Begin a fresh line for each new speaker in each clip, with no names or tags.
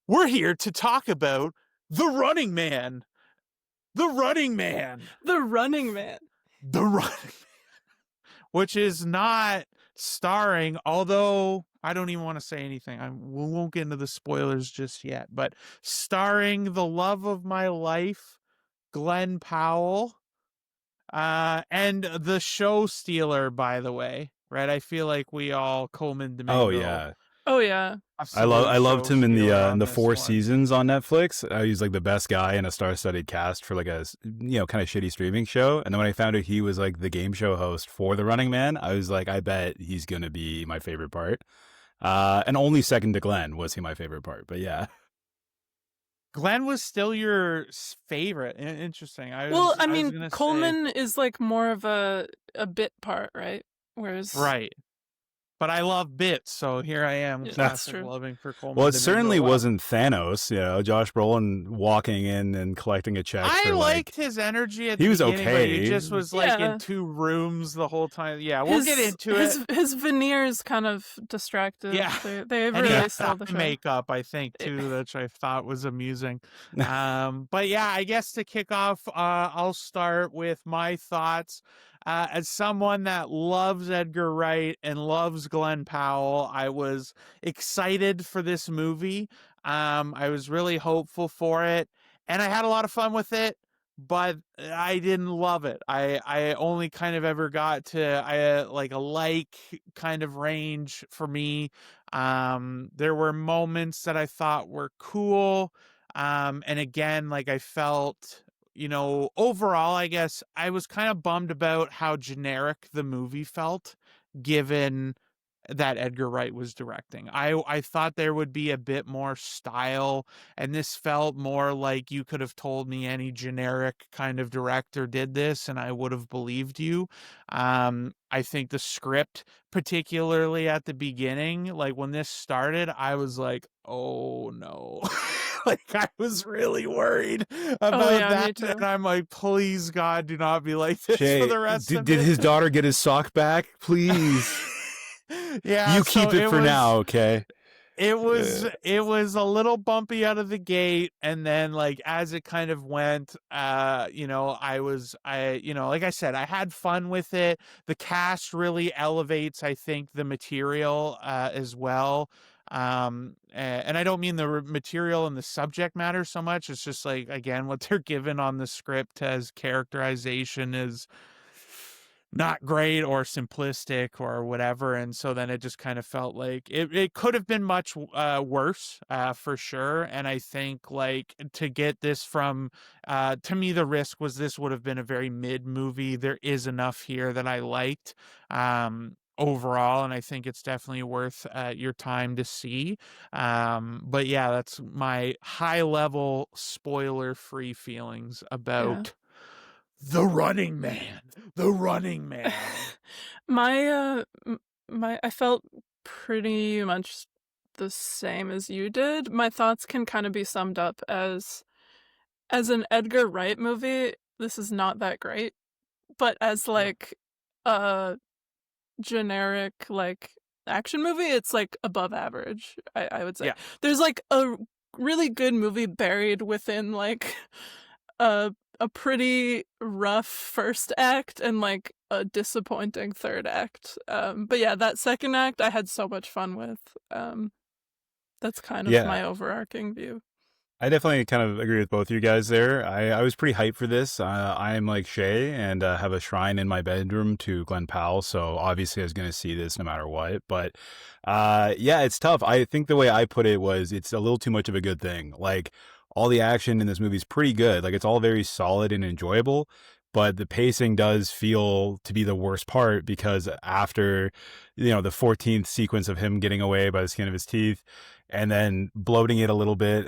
we're here to talk about The Running Man. The Running Man.
The Running Man.
The Running Man. Which is not starring, although I don't even want to say anything. We won't get into the spoilers just yet, but starring the love of my life, Glen Powell, and the show stealer, by the way, right? I feel like we all Coleman Domingo.
Oh yeah.
Oh yeah.
I loved him in the 4
seasons
seasons on Netflix. He's like the best guy in a star-studded cast for like a kind of shitty streaming show. And then when I found out he was like the game show host for The Running Man, I was like, I bet he's gonna be my favorite part. And only second to Glenn was he my favorite part. But yeah,
Glenn was still your favorite. Interesting.
I mean, Coleman is like more of a bit part, right? Whereas
right. But I love bits, so here I am.
Yeah, that's true.
Loving for Coleman.
Well, it certainly wasn't Thanos. Josh Brolin walking in and collecting a check.
I liked his energy at the beginning.
He was okay.
He just was like in 2 rooms the whole time. Yeah, we'll get into it.
His veneers kind of distracted.
Yeah,
they really stole the show.
Makeup, I think, too, which I thought was amusing. But yeah, I guess to kick off, I'll start with my thoughts. As someone that loves Edgar Wright and loves Glen Powell, I was excited for this movie. I was really hopeful for it, and I had a lot of fun with it, but I didn't love it. I only kind of ever got to a kind of range for me. There were moments that I thought were cool, and again, like I felt... overall, I guess I was kind of bummed about how generic the movie felt, given that Edgar Wright was directing. I thought there would be a bit more style, and this felt more like you could have told me any generic kind of director did this, and I would have believed you. I think the script, particularly at the beginning, like when this started, I was like, oh no. Like I was really worried about that, and I'm like, please God, do not be like this
Shea,
for the rest of it.
Did his daughter get his sock back? Please.
Yeah,
you keep it for now, okay?
It was a little bumpy out of the gate, and then like as it kind of went, like I said, I had fun with it. The cast really elevates, I think, the material as well. And I don't mean the material and the subject matter so much. It's just like, again, what they're given on the script as characterization is not great or simplistic or whatever. And so then it just kind of felt like it could have been much worse for sure. And I think like to get this from, to me, the risk was this would have been a very mid movie. There is enough here that I liked. Overall, and I think it's definitely worth your time to see. But yeah, that's my high-level, spoiler-free feelings about The Running Man. The Running Man.
I felt pretty much the same as you did. My thoughts can kind of be summed up as an Edgar Wright movie, this is not that great, but as like a generic like action movie, it's like above average, I would say. There's like a really good movie buried within like a pretty rough first act and like a disappointing third act, but yeah, that second act I had so much fun with. That's kind of my overarching view.
I definitely kind of agree with both of you guys there. I was pretty hyped for this. I'm like Shea and have a shrine in my bedroom to Glen Powell, so obviously I was going to see this no matter what. But it's tough. I think the way I put it was it's a little too much of a good thing. Like all the action in this movie is pretty good. Like it's all very solid and enjoyable, but the pacing does feel to be the worst part because after, the 14th sequence of him getting away by the skin of his teeth, and then bloating it a little bit.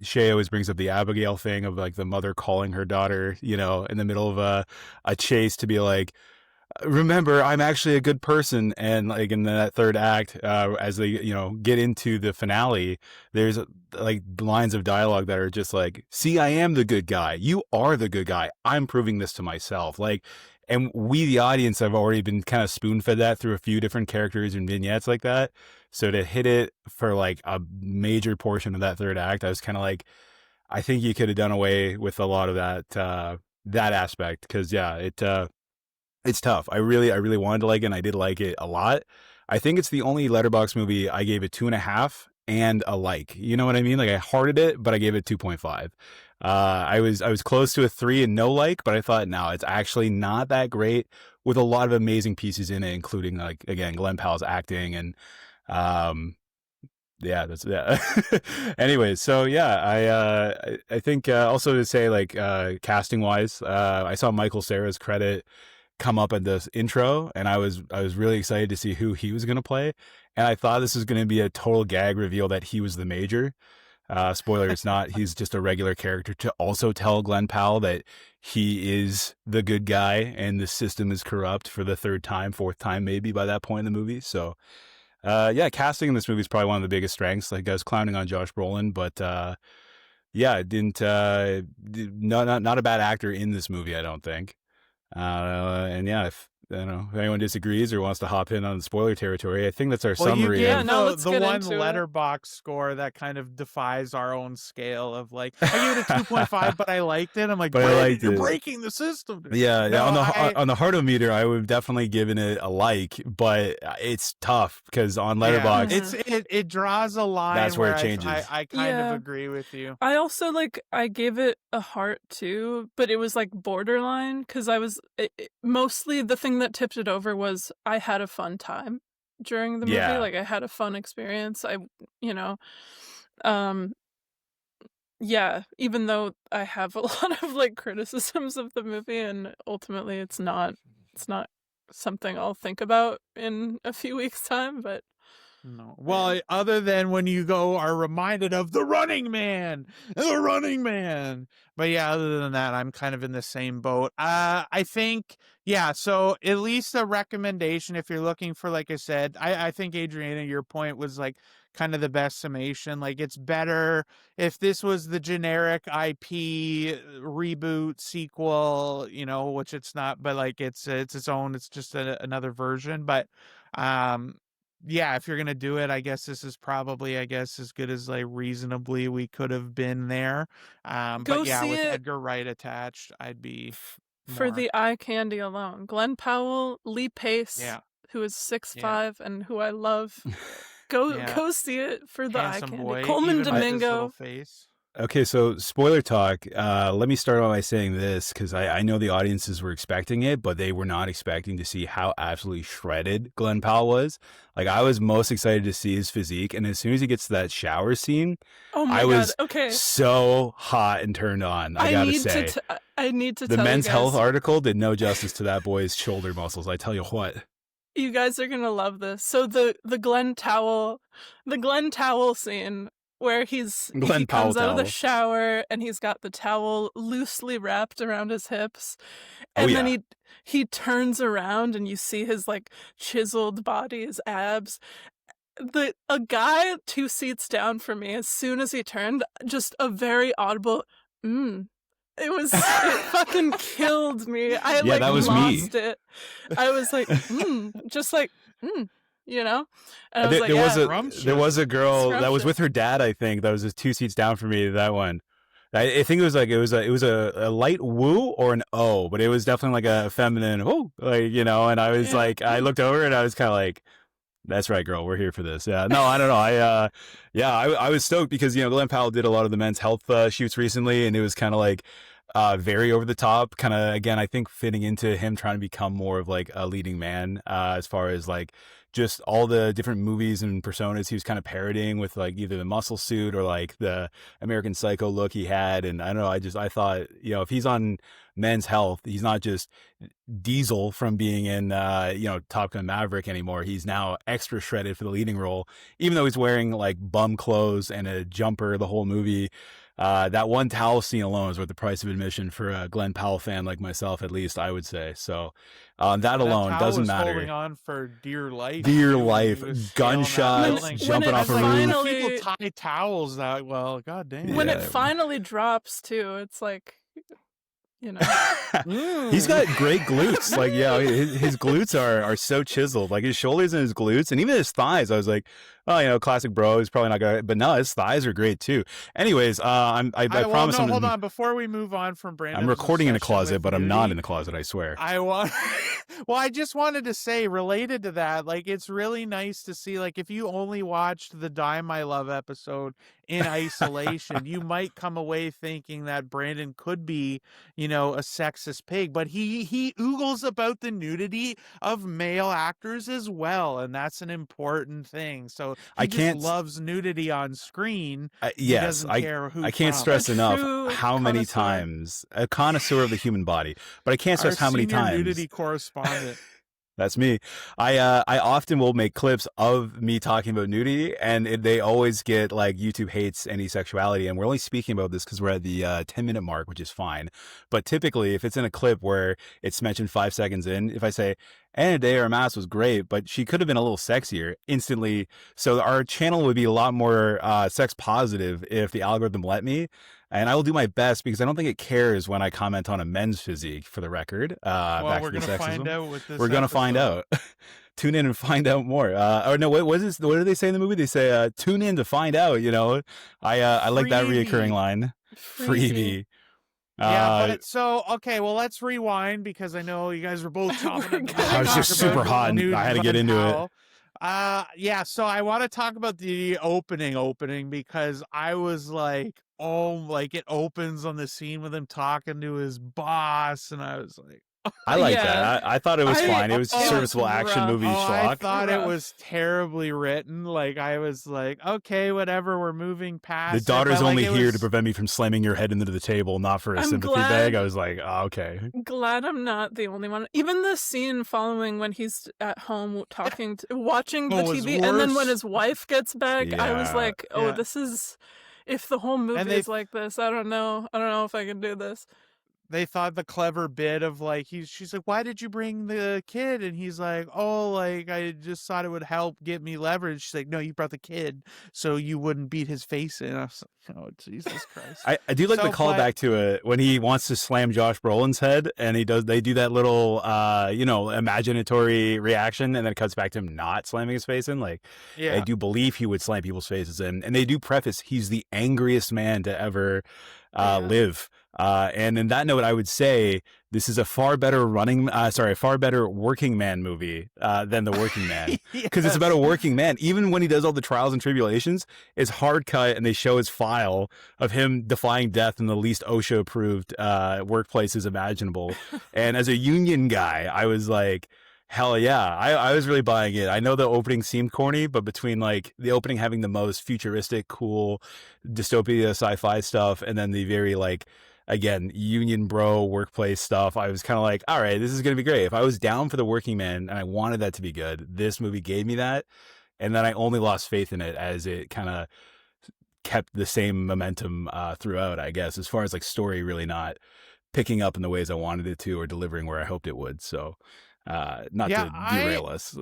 Shea always brings up the Abigail thing of like the mother calling her daughter, in the middle of a chase to be like, remember, I'm actually a good person. And like in that third act, as they, get into the finale, there's like lines of dialogue that are just like, see, I am the good guy. You are the good guy. I'm proving this to myself. Like, and we, the audience, have already been kind of spoon-fed that through a few different characters and vignettes like that. So to hit it for like a major portion of that third act, I was kind of like, I think you could have done away with a lot of that aspect, because it's tough. I really wanted to like it, and I did like it a lot. I think it's the only Letterboxd movie I gave it 2.5 and a like. You know what I mean? Like I hearted it, but I gave it 2.5. I was close to a 3 and no like, but I thought, no, it's actually not that great, with a lot of amazing pieces in it, including like, again, Glen Powell's acting and yeah. Anyways, so yeah, I think also to say, like, casting wise, I saw Michael Cera's credit come up at this intro, and I was really excited to see who he was going to play, and I thought this was going to be a total gag reveal that he was the major. Spoiler, it's not. He's just a regular character to also tell Glen Powell that he is the good guy and the system is corrupt for the third time, fourth time maybe by that point in the movie. So yeah, casting in this movie is probably one of the biggest strengths. Like, I was clowning on Josh Brolin, but yeah, it didn't not a bad actor in this movie, I don't think. And yeah, if I don't know if anyone disagrees or wants to hop in on spoiler territory, I think that's our summary.
Yeah,
of,
no, let's
the
get
one
into it.
Letterboxd score that kind of defies our own scale of like, I gave it a 2.5, but I liked it. I'm like,
But I liked
you're
it.
breaking the system.
Yeah,
No,
on the Heartometer, I would have definitely given it a like, but it's tough because on Letterboxd,
it draws a line.
That's where it
I-
changes.
I kind
Yeah.
of agree with you.
I also I gave it a heart too, but it was like borderline, because I was mostly the thing that tipped it over was I had a fun time during the movie.
Yeah.
Like, I had a fun experience. Yeah, even though I have a lot of like criticisms of the movie, and ultimately it's not something I'll think about in a few weeks' time, but
No. Well, other than when you are reminded of the Running Man. But yeah, other than that, I'm kind of in the same boat. I think, yeah, so at least a recommendation if you're looking for, like I said, I think, Adriana, your point was like kind of the best summation. Like, it's better if this was the generic IP reboot sequel, which it's not, but like it's its own, it's just another version. But yeah, if you're gonna do it, I guess this is probably, as good as like reasonably we could have been there.
Go
But yeah,
see
with
it.
Edgar Wright attached, I'd be
For
more.
the eye candy alone, Glen Powell, Lee Pace,
Yeah.
who is 6'5" and who I love. Go see it for the eye
Handsome
candy.
boy,
Coleman
even with his little
Domingo.
face.
Okay, so spoiler talk. Let me start by saying this, because I know the audiences were expecting it, but they were not expecting to see how absolutely shredded Glen Powell was. Like, I was most excited to see his physique, and as soon as he gets to that shower scene,
Oh my
I
god!
was
Okay,
so hot and turned on. I gotta say,
I need to
the
tell
Men's
you
Health
guys.
article did no justice to that boy's shoulder muscles. I tell you what.
You guys are gonna love this. So the Glen Towel scene, where he
Glen Powell
comes out of the
towel.
shower and he's got the towel loosely wrapped around his hips,
Oh,
and
yeah.
then he turns around and you see his like chiseled body, his abs. A guy 2 seats down from me, as soon as he turned, just a very audible it fucking killed me. I
Yeah, that was me.
lost it. I was like, just like, you know? And I was like,
there was a girl that was
Scrumptious.
with her dad, I think, that was just 2 seats down from me, that one. I think it was a light woo or an O, but it was definitely like a feminine woo, like, and I was like, I looked over and I was kind of like, that's right, girl, we're here for this. Yeah, no, I don't know. I was stoked because, Glen Powell did a lot of the Men's Health shoots recently, and it was kind of like very over the top, kind of, again, I think fitting into him trying to become more of like a leading man, as far as like just all the different movies and personas he was kind of parodying with, like either the muscle suit or like the American Psycho look he had. And I don't know, I thought, if he's on Men's Health, he's not just Diesel from being in Top Gun Maverick anymore. He's now extra shredded for the leading role, even though he's wearing like bum clothes and a jumper the whole movie. That one towel scene alone is worth the price of admission for a Glen Powell fan like myself, at least I would say. So that alone
towel
doesn't
was
matter.
Holding on for dear life.
Dear
too, when
life,
he was
gunshots,
scaling that building.
jumping off a roof.
finally-
People tie towels that well. God damn.
When it
Yeah.
finally drops too, it's like,
He's got great glutes. Like, yeah, his glutes are so chiseled. Like his shoulders and his glutes and even his thighs. I was like, well, classic bro. He's probably not gonna. But no, his thighs are great too. Anyways, I
Well,
promise
no,
I'm.
hold on. Before we move on from
I'm
Brandon's
recording in a
obsession
closet,
with
but I'm not
nudity,
in the closet. I swear.
I want. Well, I just wanted to say, related to that, like, it's really nice to see, like, if you only watched the Die My Love episode in isolation, you might come away thinking that Brandon could be, a sexist pig, but he oogles about the nudity of male actors as well, and that's an important thing. So
I
he just
can't.
loves nudity on screen. He
Yes,
doesn't care who
I can't
from.
stress
A
enough
true
how many
connoisseur.
times a connoisseur of the human body, but I can't
Our
stress how many
senior
times.
nudity correspondent.
That's me. I often will make clips of me talking about nudity, and they always get like YouTube hates any sexuality. And we're only speaking about this because we're at the 10-minute mark, which is fine. But typically, if it's in a clip where it's mentioned 5 seconds in, if I say Anna De Armas was great, but she could have been a little sexier, instantly. So our channel would be a lot more sex positive if the algorithm let me. And I will do my best because I don't think it cares when I comment on a men's physique, for the record.
Well,
Back
we're
to the
gonna
sexism.
find out with this.
We're going to find out. Tune in and find out more. Or no, what do they say in the movie? They say, tune in to find out, I like that reoccurring line. Freebie.
Yeah, but so, okay, well, let's rewind because I know you guys were both chomping at the bit.
I was just super hot and I had to get into it.
Yeah, so I want to talk about the opening because I was like, oh, like it opens on the scene with him talking to his boss, and I was like,
I like that. I thought it was fine. It was serviceable action movie schlock.
I thought it was terribly written. Like, I was like, okay, whatever, we're moving past
The daughter's
it,
only here to prevent me from slamming your head into the table, not for a sympathy bag. I was like, oh, okay.
Glad I'm not the only one. Even the scene following when he's at home watching the TV, and then when his wife gets back, I was like, oh, this is... If the whole movie is like this, I don't know. I don't know if I can do this.
They thought the clever bit of like, she's like, why did you bring the kid? And he's like, oh, like, I just thought it would help get me leverage. She's like, no, you brought the kid so you wouldn't beat his face in. I was like, oh, Jesus Christ.
I do like the callback to it when he wants to slam Josh Brolin's head, and they do that little, imaginatory reaction, and then it cuts back to him not slamming his face in. Like, I do believe he would slam people's faces in, and they do preface, he's the angriest man to ever live. And in that note, I would say this is a far better working man movie than The Working Man, because it's about a working man. Even when he does all the trials and tribulations, it's hard cut, and they show his file of him defying death in the least OSHA approved workplaces imaginable. And as a union guy, I was like, hell yeah, I was really buying it. I know the opening seemed corny, but between like the opening having the most futuristic, cool dystopia sci-fi stuff, and then the very like, again, union bro workplace stuff, I was kind of like, all right, this is going to be great. If I was down for The Working Man and I wanted that to be good, this movie gave me that. And then I only lost faith in it as it kind of kept the same momentum throughout, I guess, as far as like story really not picking up in the ways I wanted it to or delivering where I hoped it would. So not to derail us.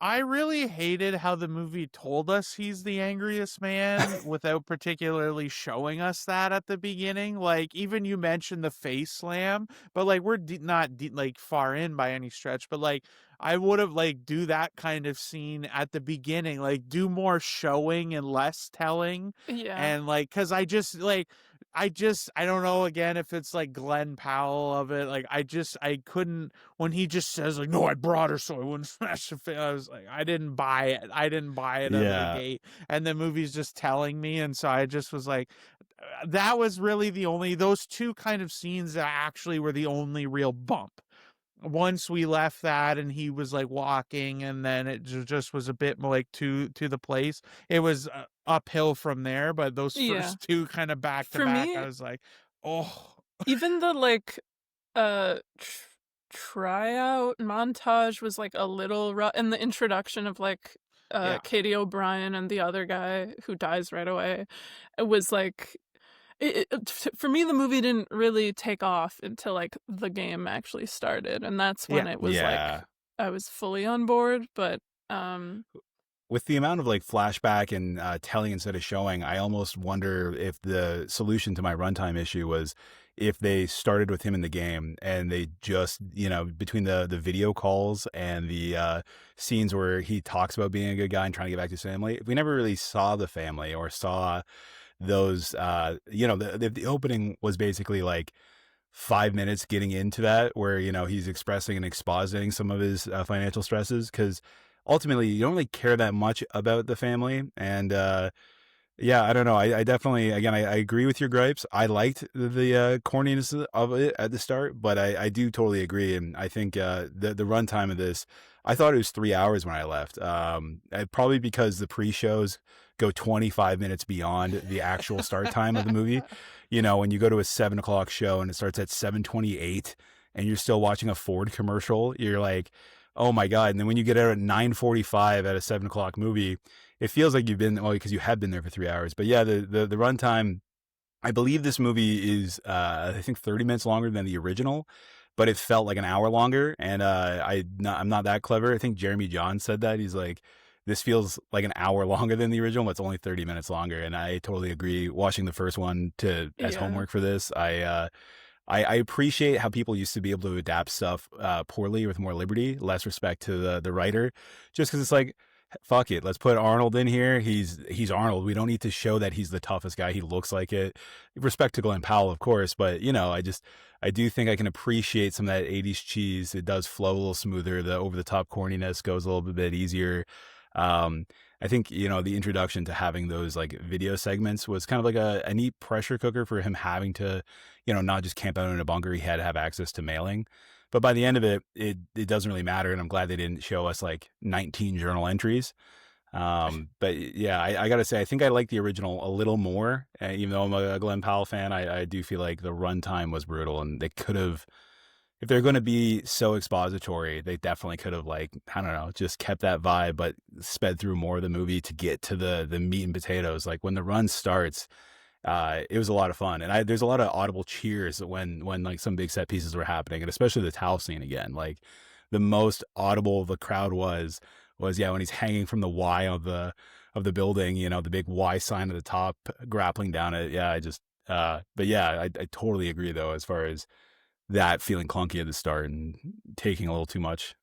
I really hated how the movie told us he's the angriest man without particularly showing us that at the beginning. Like, even you mentioned the face slam, but like, we're not like far in by any stretch, but like, I would have like do that kind of scene at the beginning, like do more showing and less telling.
Yeah.
And like, cause I don't know, again, if it's like Glen Powell of it. Like, I couldn't, when he just says like, no, I brought her so I wouldn't smash the face. I was like, I didn't buy it out of the gate. And the movie's just telling me. And so I just was like, that was really those two kind of scenes that actually were the only real bump. Once we left that and he was like walking, and then it just was a bit more like to the place, it was uphill from there. But those first two kind of back to back, I was like, oh.
Even the like tryout montage was like a little rough, and the introduction of like Katie O'Brien and the other guy who dies right away, it was like, for me, the movie didn't really take off until like the game actually started, and that's when it was like I was fully on board. But
with the amount of like flashback and telling instead of showing, I almost wonder if the solution to my runtime issue was if they started with him in the game and they just, between the video calls and the scenes where he talks about being a good guy and trying to get back to his family, if we never really saw the family or saw those, the opening was basically like 5 minutes getting into that where, he's expressing and expositing some of his financial stresses, because ultimately you don't really care that much about the family. And yeah, I don't know. I definitely, again, I agree with your gripes. I liked the corniness of it at the start, but I do totally agree. And I think the runtime of this, I thought it was 3 hours when I left. Probably because the pre-shows go 25 minutes beyond the actual start time of the movie. When you go to a 7 o'clock show and it starts at 7:28 and you're still watching a Ford commercial, you're like, oh my God. And then when you get out at 9:45 at a 7 o'clock movie, it feels like you've been, well, because you have been there for 3 hours. But yeah, the runtime, I believe this movie is, I think 30 minutes longer than the original, but it felt like an hour longer. And I'm not that clever. I think Jeremy Johns said that. He's like, this feels like an hour longer than the original, but it's only 30 minutes longer. And I totally agree. Watching the first one as
Yeah.
homework for this, I appreciate how people used to be able to adapt stuff poorly with more liberty, less respect to the writer, just because it's like, fuck it, let's put Arnold in here. He's Arnold. We don't need to show that he's the toughest guy. He looks like it. Respect to Glen Powell, of course, but I do think I can appreciate some of that 80s cheese. It does flow a little smoother. The over the top corniness goes a little bit easier. I think, the introduction to having those like video segments was kind of like a neat pressure cooker for him having to, not just camp out in a bunker. He had to have access to mailing. But by the end of it, it doesn't really matter. And I'm glad they didn't show us like 19 journal entries. But yeah, I got to say, I think I like the original a little more. Even though I'm a Glen Powell fan, I do feel like the runtime was brutal, and they could have, if they're going to be so expository, they definitely could have, like, I don't know, just kept that vibe, but sped through more of the movie to get to the meat and potatoes. Like when the run starts, it was a lot of fun. And there's a lot of audible cheers when like some big set pieces were happening, and especially the towel scene again. Like the most audible the crowd was yeah, when he's hanging from the Y of the building, the big Y sign at the top, grappling down it. Yeah, but yeah, I totally agree though, as far as that feeling clunky at the start and taking a little too much.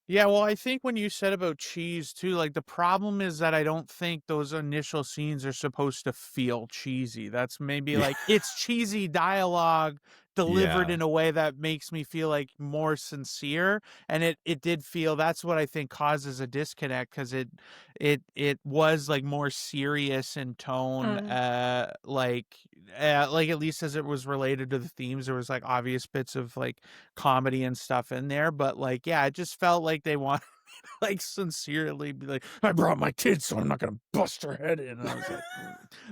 Yeah, well, I think when you said about cheese too, like the problem is that I don't think those initial scenes are supposed to feel cheesy. That's maybe
Yeah.
like it's cheesy dialogue delivered
Yeah.
in a way that makes me feel like more sincere. And it did feel, that's what I think causes a disconnect, because it was like more serious in tone,
Mm.
like at least as it was related to the themes, there was like obvious bits of like comedy and stuff in there, but like, yeah, it just felt like they wanted me to like sincerely be like, I brought my kids, so I'm not gonna bust her head in. And I was like,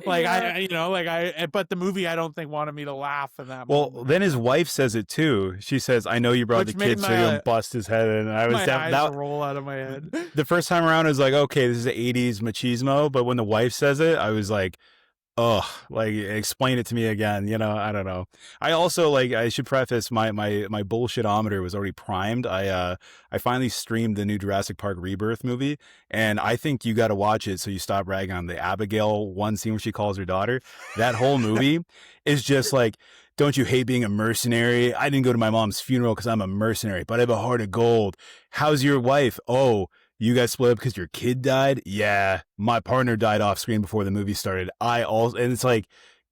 like
Yeah.
but the movie I don't think wanted me to laugh in that
Well,
moment.
then his wife says it too. She says, "I know you brought the
Which made
kids so you don't bust his head." And I was
my
that,
eyes roll out of my head.
the first time around, I was like, okay, this is the 80s machismo. But when the wife says it, I was like, oh, like explain it to me again. I don't know. I also, like, I should preface my bullshitometer was already primed. I finally streamed the new Jurassic Park Rebirth movie, and I think you got to watch it so you stop ragging on the Abigail one scene where she calls her daughter. That whole movie is just like, don't you hate being a mercenary? I didn't go to my mom's funeral because I'm a mercenary, but I have a heart of gold. How's your wife? Oh, you guys split up because your kid died? Yeah, my partner died off screen before the movie started. And it's like,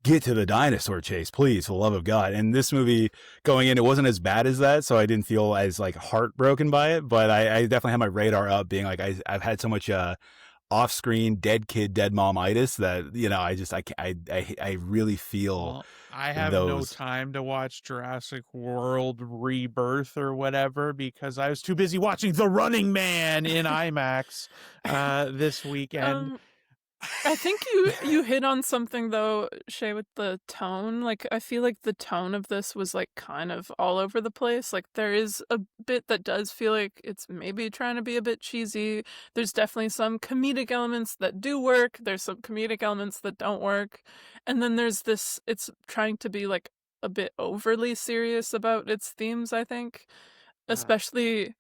get to the dinosaur chase, please, for the love of God. And this movie going in, it wasn't as bad as that, so I didn't feel as like heartbroken by it. But I definitely had my radar up, being like, I've had so much off-screen dead kid, dead mom-itis that I really feel
Well, I have no
those.
time to watch Jurassic World Rebirth or whatever because I was too busy watching The Running Man in IMAX this weekend.
I think you hit on something though, Shay, with the tone. Like I feel like the tone of this was like kind of all over the place. Like there is a bit that does feel like it's maybe trying to be a bit cheesy. There's definitely some comedic elements that do work. There's some comedic elements that don't work. And then there's this, it's trying to be like a bit overly serious about its themes, I think.
Uh,
Especially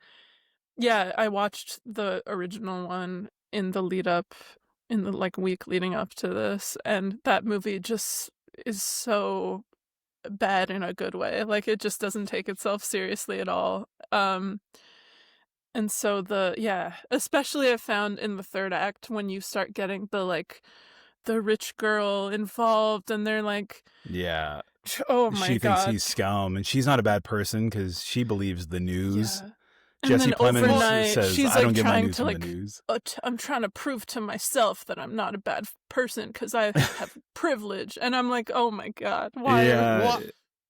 Yeah, I watched the original one in the lead up in the, like, week leading up to this, and that movie just is so bad in a good way. Like, it just doesn't take itself seriously at all. And so especially I found in the third act when you start getting the rich girl involved and they're like,
Yeah.
oh my
She thinks
God.
he's scum, and she's not a bad person because she believes the news.
Yeah. And
Jesse
then
Plemons
overnight,
says,
she's
I don't
like
get my
trying
news
to
from the
like,
news.
I'm trying to prove to myself that I'm not a bad person because I have privilege. And I'm like, oh my God, why?
Yeah.
Well,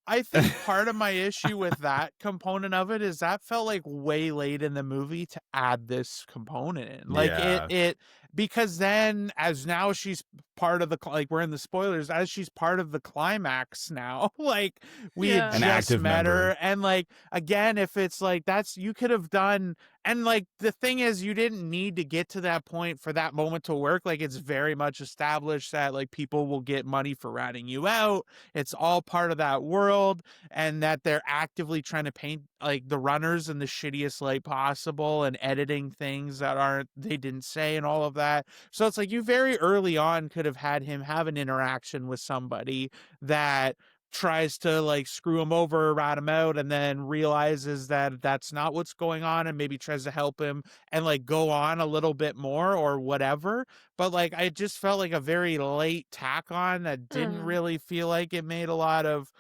I think part of my issue with that component of it is that felt like way late in the movie to add this component in. Like
Yeah.
it because then as now she's part of the like we're in the spoilers as she's part of the climax now. Like we had
Yeah.
An
just
active
met
member.
her and like again if it's like that's you could have done and like the thing is you didn't need to get to that point for that moment to work. Like it's very much established that like people will get money for ratting you out. It's all part of that world and that they're actively trying to paint like the runners in the shittiest light possible and editing things that aren't they didn't say and all of that. So it's like you very early on could have had him have an interaction with somebody that tries to like screw him over or rat him out and then realizes that that's not what's going on and maybe tries to help him and like go on a little bit more or whatever. But like I just felt like a very late tack on that didn't really feel like it made a lot of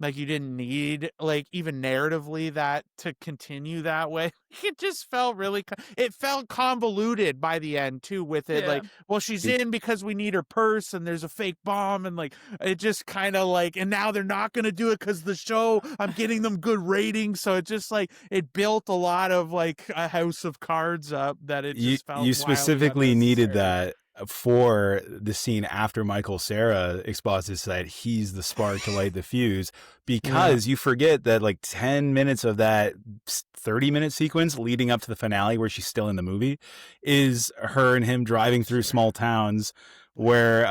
like you didn't need like even narratively that to continue that way. It just felt really it felt convoluted by the end too with it.
Yeah.
Like, well, she's in because we need her purse and there's a fake bomb and like it just kind of like and now they're not going to do it because the show I'm getting them good ratings. So it just like it built a lot of like a house of cards up that it just felt
you specifically
wildly
needed
unnecessary.
that for the scene after Michael Cera exposits that he's the spark to light the fuse, because you forget that like 10 minutes of that 30-minute sequence leading up to the finale where she's still in the movie is her and him driving through small towns where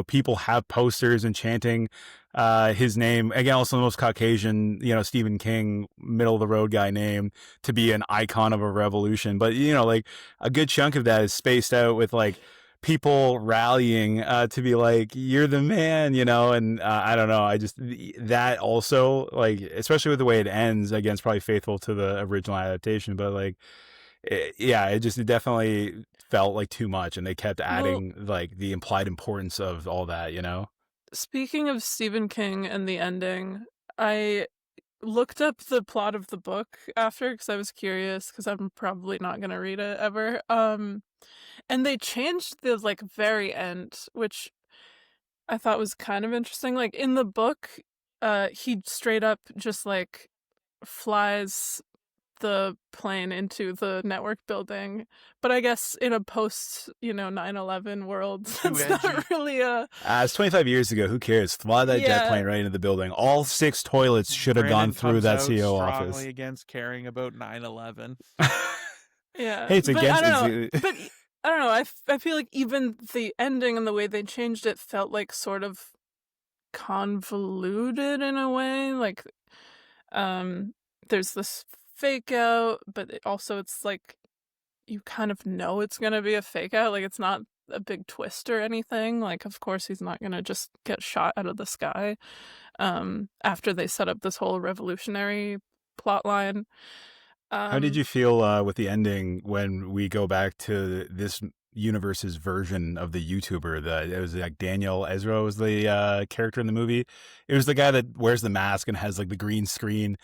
people have posters and chanting his name again, also the most Caucasian, Stephen King middle of the road guy name to be an icon of a revolution. But like a good chunk of that is spaced out with like people rallying to be like, you're the man, and I don't know, I just that also, like, especially with the way it ends, again, it's probably faithful to the original adaptation, but like it definitely felt like too much, and they kept adding like the implied importance of all that.
Speaking of Stephen King and the ending, I looked up the plot of the book after because I was curious because I'm probably not going to read it ever. And they changed the like very end, which I thought was kind of interesting. Like in the book, he straight up just like flies the plane into the network building, but I guess in a post 9/11 world that's not really
it's 25 years ago, who cares? Fly that jet plane right into the building. All 6 toilets should have gone through that CEO office.
Strongly against caring about 9/11.
Yeah,
hey, it's
but
against
I don't know. But I don't know, I feel like even the ending and the way they changed it felt like sort of convoluted in a way. Like there's this fake out, but it's like you kind of know it's gonna be a fake out. Like it's not a big twist or anything. Like of course he's not gonna just get shot out of the sky after they set up this whole revolutionary plot line.
How did you feel with the ending when we go back to this universe's version of the YouTuber? It was like Daniel Ezra was the character in the movie. It was the guy that wears the mask and has like the green screen.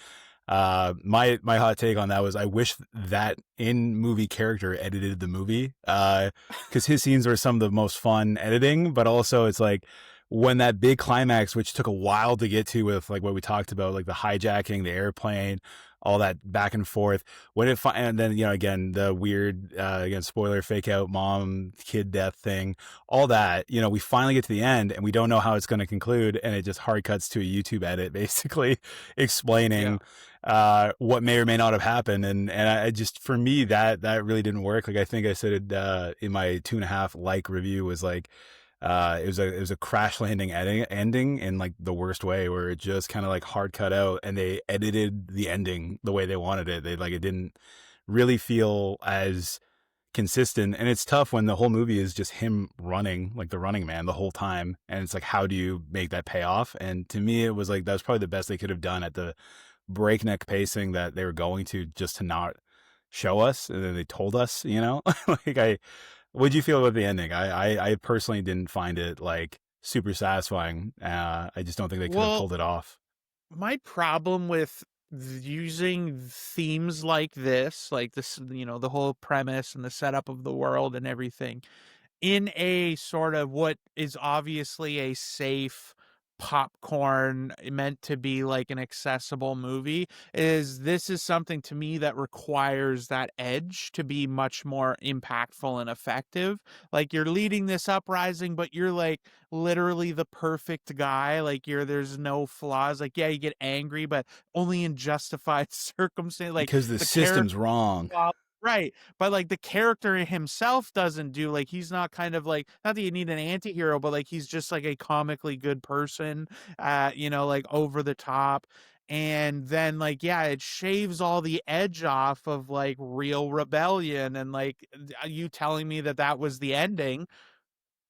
My hot take on that was I wish that in movie character edited the movie because his scenes were some of the most fun editing, but also it's like when that big climax, which took a while to get to with like what we talked about, like the hijacking, the airplane, all that back and forth, and then again the weird again spoiler fake out mom kid death thing, all that, we finally get to the end and we don't know how it's going to conclude, and it just hard cuts to a YouTube edit basically explaining what may or may not have happened, and I just, for me, that really didn't work. Like I think I said it in my 2.5 review was like it was a crash landing ending in like the worst way, where it just kind of like hard cut out and they edited the ending the way they wanted it. It didn't really feel as consistent. And it's tough when the whole movie is just him running, like the running man the whole time. And it's like, how do you make that pay off? And to me, it was like, that was probably the best they could have done at the breakneck pacing that they were going to, just to not show us. And then they told us, you know, like what'd you feel about the ending? I personally didn't find it like super satisfying. I just don't think they could have pulled it off.
My problem with using themes like this, the whole premise and the setup of the world and everything, in a sort of what is obviously a safe popcorn meant to be like an accessible movie, this is something to me that requires that edge to be much more impactful and effective. Like, you're leading this uprising, but you're like literally the perfect guy. Like, there's no flaws. Like, yeah, you get angry, but only in justified circumstance. Like,
because the system's wrong.
Right. But like the character himself doesn't do, like, he's not kind of like, not that you need an anti-hero, but like he's just like a comically good person, like over the top. And then like, yeah, it shaves all the edge off of like real rebellion. And like you telling me that was the ending,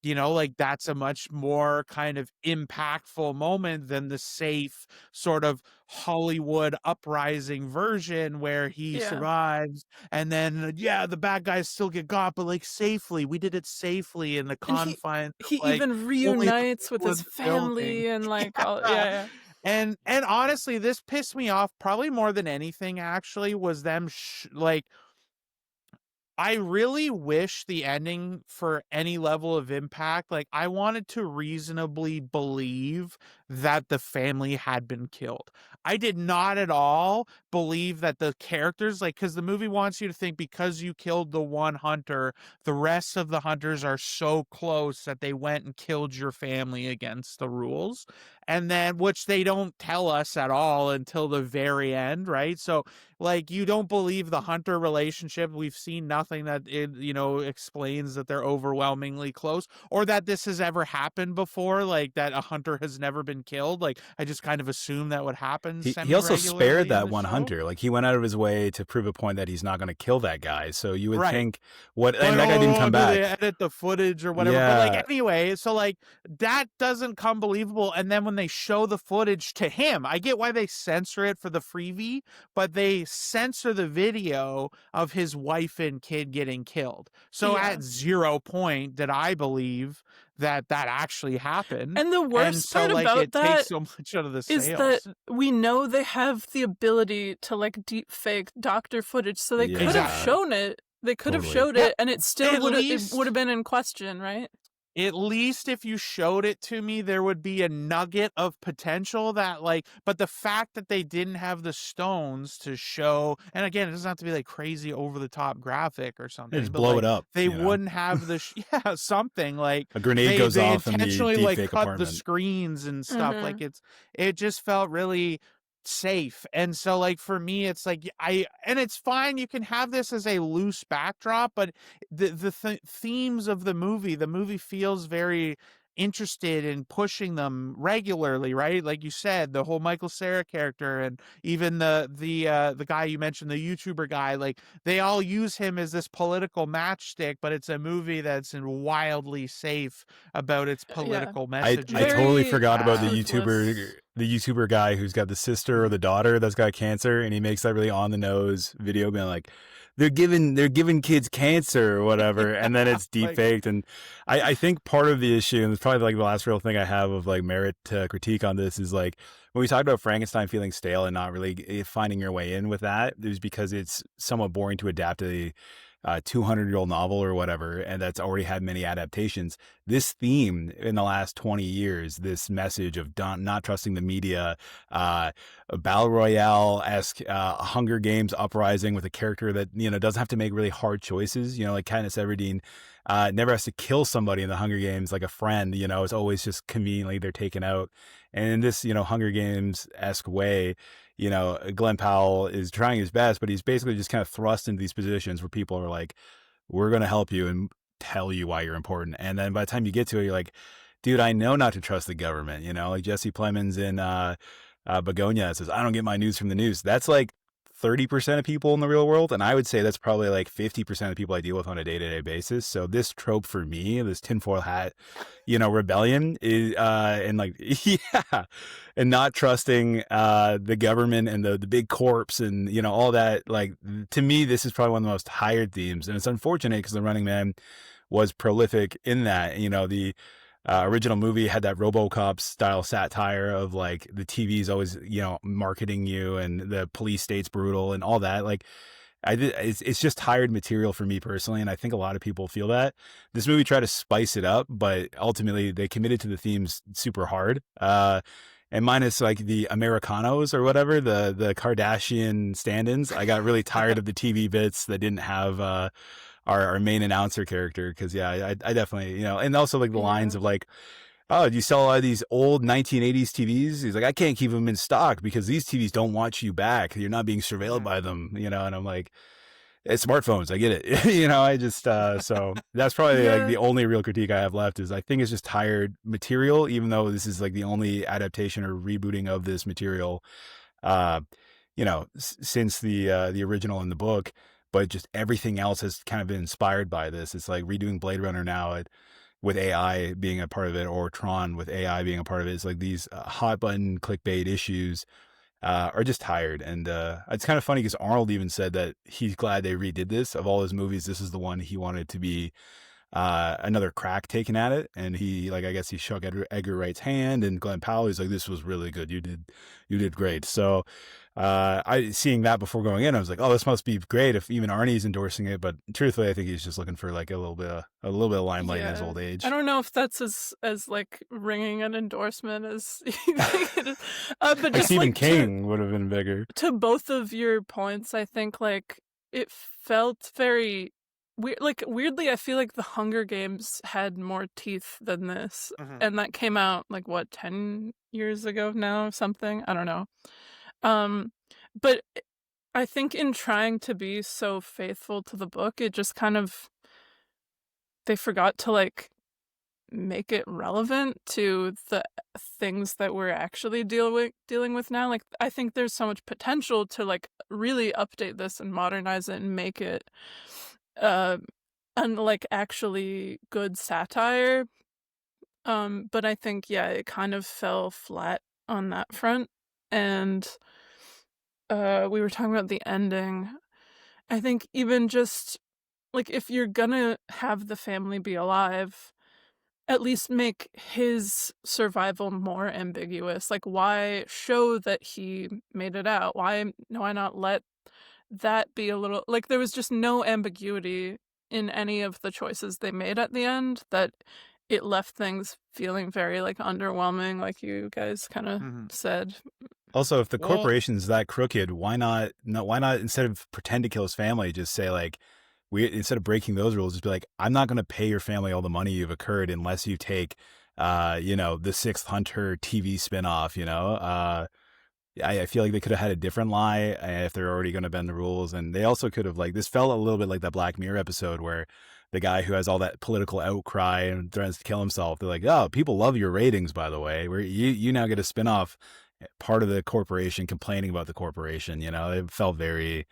like that's a much more kind of impactful moment than the safe sort of Hollywood uprising version where he survives and then, the bad guys still get got, but like safely. We did it safely in the confines
he
of, like,
even reunites with his family
building.
and like all, yeah.
And honestly, this pissed me off probably more than anything, actually, was them I really wish the ending for any level of impact, like, I wanted to reasonably believe that the family had been killed. I did not at all believe that the characters, like, because the movie wants you to think because you killed the one hunter, the rest of the hunters are so close that they went and killed your family against the rules. And then, which they don't tell us at all until the very end, right? So, like, you don't believe the hunter relationship. We've seen nothing that explains that they're overwhelmingly close, or that this has ever happened before, like that a hunter has never been killed. Like, I just kind of assume that would happen.
He also spared that one hunter. Like, he went out of his way to prove a point that he's not going to kill that guy. So you would think and that guy didn't come back.
They edit the footage or whatever.
Yeah.
But like, anyway, so like that doesn't come believable. And then when they show the footage to him, I get why they censor it for the freebie, but they censor the video of his wife and kid getting killed. So at 0 point did I believe that actually happened.
And the worst part about
it
that
takes so much out of the
is
sales.
that we know they have the ability to like deep fake doctor footage, so they could have shown it. They could have showed it, and it still would have been in question, right?
At least if you showed it to me, there would be a nugget of potential that, like, but the fact that they didn't have the stones to show, and again, it doesn't have to be like crazy over the top graphic or something.
They just blow it up.
They wouldn't have the, something like
a grenade goes off
they
in the
intentionally like
deep fake
cut
apartment.
the screens and stuff. Like it just felt really safe. And so like for me it's like and it's fine, you can have this as a loose backdrop, but the themes of the movie feels very interested in pushing them regularly, right? Like you said, the whole Michael Cera character, and even the guy you mentioned, the YouTuber guy, like they all use him as this political matchstick, but it's a movie that's wildly safe about its political messaging.
I totally forgot about the YouTuber guy who's got the sister or the daughter that's got cancer, and he makes that really on the nose video being like, they're giving kids cancer or whatever, and then it's deep faked. And I think part of the issue, and it's probably like the last real thing I have of like merit critique on this, is like when we talked about Frankenstein feeling stale and not really finding your way in with that, it was because it's somewhat boring to adapt a 200-year-old novel or whatever, and that's already had many adaptations. This theme in the last 20 years, this message of not trusting the media, a Battle Royale-esque Hunger Games uprising with a character that, doesn't have to make really hard choices, like Katniss Everdeen never has to kill somebody in the Hunger Games like a friend, it's always just conveniently they're taken out. And in this, Hunger Games-esque way, Glen Powell is trying his best, but he's basically just kind of thrust into these positions where people are like, we're going to help you and tell you why you're important. And then by the time you get to it, you're like, dude, I know not to trust the government. Like Jesse Plemons in Begonia says, I don't get my news from the news. That's like 30% of people in the real world, and I would say that's probably like 50% of people I deal with on a day-to-day basis. So this trope for me, this tinfoil hat, rebellion is and like yeah, and not trusting the government and the big corps and all that. Like, to me, this is probably one of the most hired themes, and it's unfortunate because The Running Man was prolific in that. The original movie had that RoboCop style satire of like the TV's always, marketing you, and the police state's brutal and all that. Like, it's just tired material for me personally, and I think a lot of people feel that. This movie tried to spice it up, but ultimately they committed to the themes super hard. And minus like the Americanos or whatever, the Kardashian stand-ins, I got really tired of the TV bits that didn't have our main announcer character, because I definitely, and also like the lines of like, oh, do you sell a lot of these old 1980s TVs? He's like, I can't keep them in stock because these TVs don't watch you back. You're not being surveilled by them, and I'm like, it's smartphones. I get it. I just, so that's probably like the only real critique I have left is I think it's just tired material, even though this is like the only adaptation or rebooting of this material, since the original in the book. But just everything else has kind of been inspired by this. It's like redoing Blade Runner now with AI being a part of it, or Tron with AI being a part of it. It's like these hot button clickbait issues are just tired. And it's kind of funny because Arnold even said that he's glad they redid this. Of all his movies, this is the one he wanted to be another crack taken at it. And he, like, I guess he shook Edgar Wright's hand, and Glen Powell, he's like, this was really good. You did great. So I seeing that before going in, I was like, oh, this must be great if even Arnie's endorsing it. But truthfully, I think he's just looking for like a little bit of limelight in his old age.
I don't know if that's as like ringing an endorsement as you think it is. But
like
just
Stephen
like
King would have been bigger.
To both of your points, I think like it felt very weird. Like, weirdly, I feel like The Hunger Games had more teeth than this, and that came out like what, 10 years ago now, something. I don't know. But I think in trying to be so faithful to the book, it just kind of, they forgot to like make it relevant to the things that we're actually dealing with now. Like, I think there's so much potential to like really update this and modernize it and make it like actually good satire. But I think it kind of fell flat on that front. And we were talking about the ending. I think even just like, if you're gonna have the family be alive, at least make his survival more ambiguous. Like, why show that he made it out? Why not let that be a little, like, there was just no ambiguity in any of the choices they made at the end, that it left things feeling very like underwhelming, like you guys kind of said.
Also, if the corporation's that crooked, why not instead of pretend to kill his family, just say like, instead of breaking those rules, just be like, I'm not going to pay your family all the money you've incurred unless you take, the Sixth Hunter TV spinoff. I feel like they could have had a different lie if they're already going to bend the rules. And they also could have, like, this felt a little bit like that Black Mirror episode where the guy who has all that political outcry and threatens to kill himself, they're like, oh, people love your ratings, by the way, where you now get a spinoff part of the corporation complaining about the corporation. It felt very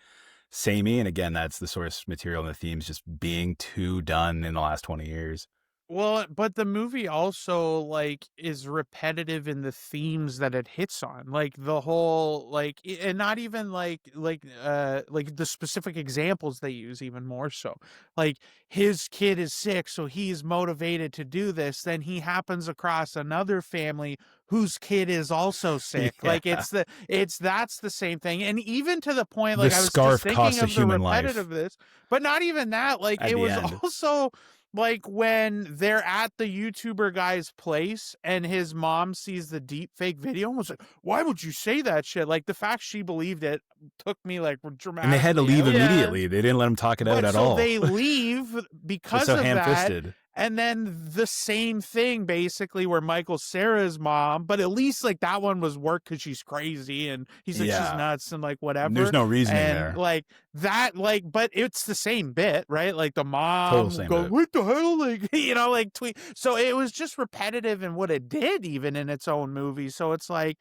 samey. And again, that's the source material and the themes just being too done in the last 20 years.
Well, but the movie also like is repetitive in the themes that it hits on, like the whole like, and not even like the specific examples they use, even more so. Like, his kid is sick, so he's motivated to do this. Then he happens across another family whose kid is also sick.
Yeah.
Like, that's the same thing, and even to the point, like,
The
I was
scarf
just
costs
thinking
a
of the
human life.
repetitiveness, but not even that. Like,
At
it
the
was
end.
also. Like, when they're at the YouTuber guy's place and his mom sees the deep fake video and was like, why would you say that shit? Like, the fact she believed it took me like dramatically.
And they had to leave
Yeah.
immediately. They didn't let him talk it out at all.
So they leave because
so
of that.
ham-fisted.
And then the same thing, basically, where Michael Cera's mom, but at least like that one was work because she's crazy and he's like, she's nuts and like whatever.
There's no reasoning
and
there.
like that, like, but it's the same bit, right? Like the mom
Total same
goes,
bit.
what the hell? Like, like tweet. So it was just repetitive in what it did, even in its own movie. So it's like,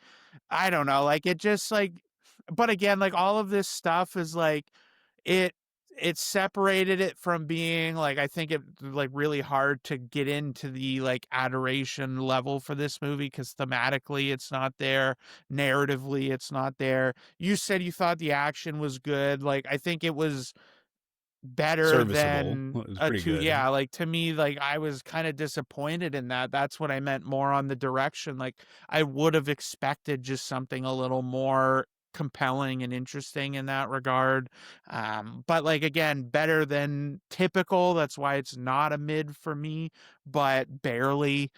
I don't know, like, it just like, but again, like all of this stuff is like it it separated it from being like, I think it like really hard to get into the like adoration level for this movie because thematically it's not there, narratively it's not there. You said you thought the action was good. Like I think it was better
Serviceable.
than
It was
a
pretty
two.
good.
Yeah, like to me, like I was kind of disappointed in that. That's what I meant more on the direction. Like I would have expected just something a little more compelling and interesting in that regard. But like again, better than typical. That's why it's not a mid for me, but barely.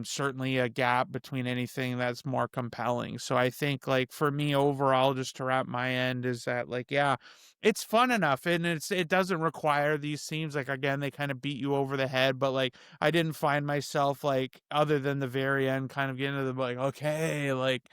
Certainly a gap between anything that's more compelling. So I think like for me overall, just to wrap my end, is that like, yeah, it's fun enough and it doesn't require these scenes. Like again, they kind of beat you over the head, but like I didn't find myself like, other than the very end, kind of getting to the like, okay, like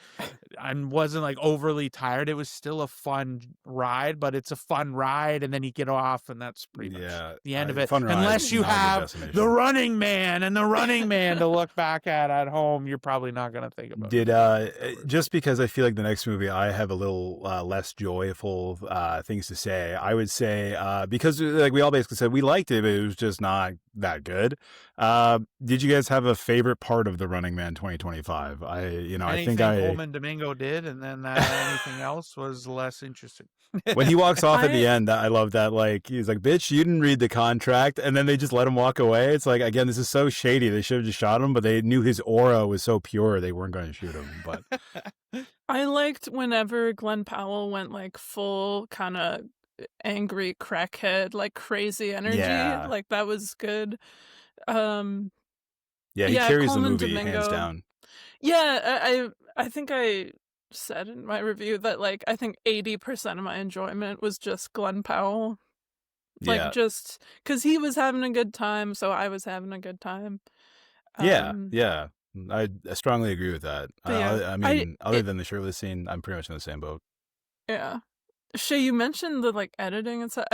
I wasn't like overly tired. It was still a fun ride, but it's a fun ride and then you get off and that's pretty much
Yeah,
the end of it.
fun ride,
Unless you
not a good
have the
destination.
Running Man and the Running Man to look back at home, you're probably not going to think about
Did
it afterwards.
just because I feel like the next movie I have a little less joyful things to say. I would say because like we all basically said we liked it, but it was just not that good. Did you guys have a favorite part of the Running Man 2025? I think
Anything Coleman Domingo did, and then anything else was less interesting.
when he walks off at the
I
end, I love that. Like he's like, "Bitch, you didn't read the contract," and then they just let him walk away. It's like, again, this is so shady. They should have just shot him, but they knew his aura was so pure they weren't going to shoot him. But
I liked whenever Glen Powell went like full kind of angry crackhead, like crazy energy.
yeah,
Like that was good. Um
yeah, he
yeah,
carries the
Coleman
movie hands
Domingo.
down.
Yeah, I think I said in my review that like I think 80% of my enjoyment was just Glen Powell. Like
Yeah,
just cuz he was having a good time, so I was having a good time.
yeah,
Um
yeah. I strongly agree with that.
but yeah,
I
I
mean, other
it
than the shirtless scene, I'm pretty much in the same boat.
yeah. Shay, you mentioned the like editing and stuff.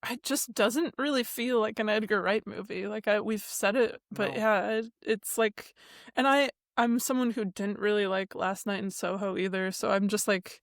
It just doesn't really feel like an Edgar Wright movie. Like we've said it, but
No.
yeah, it's like, and I'm someone who didn't really like Last Night in Soho either, so I'm just like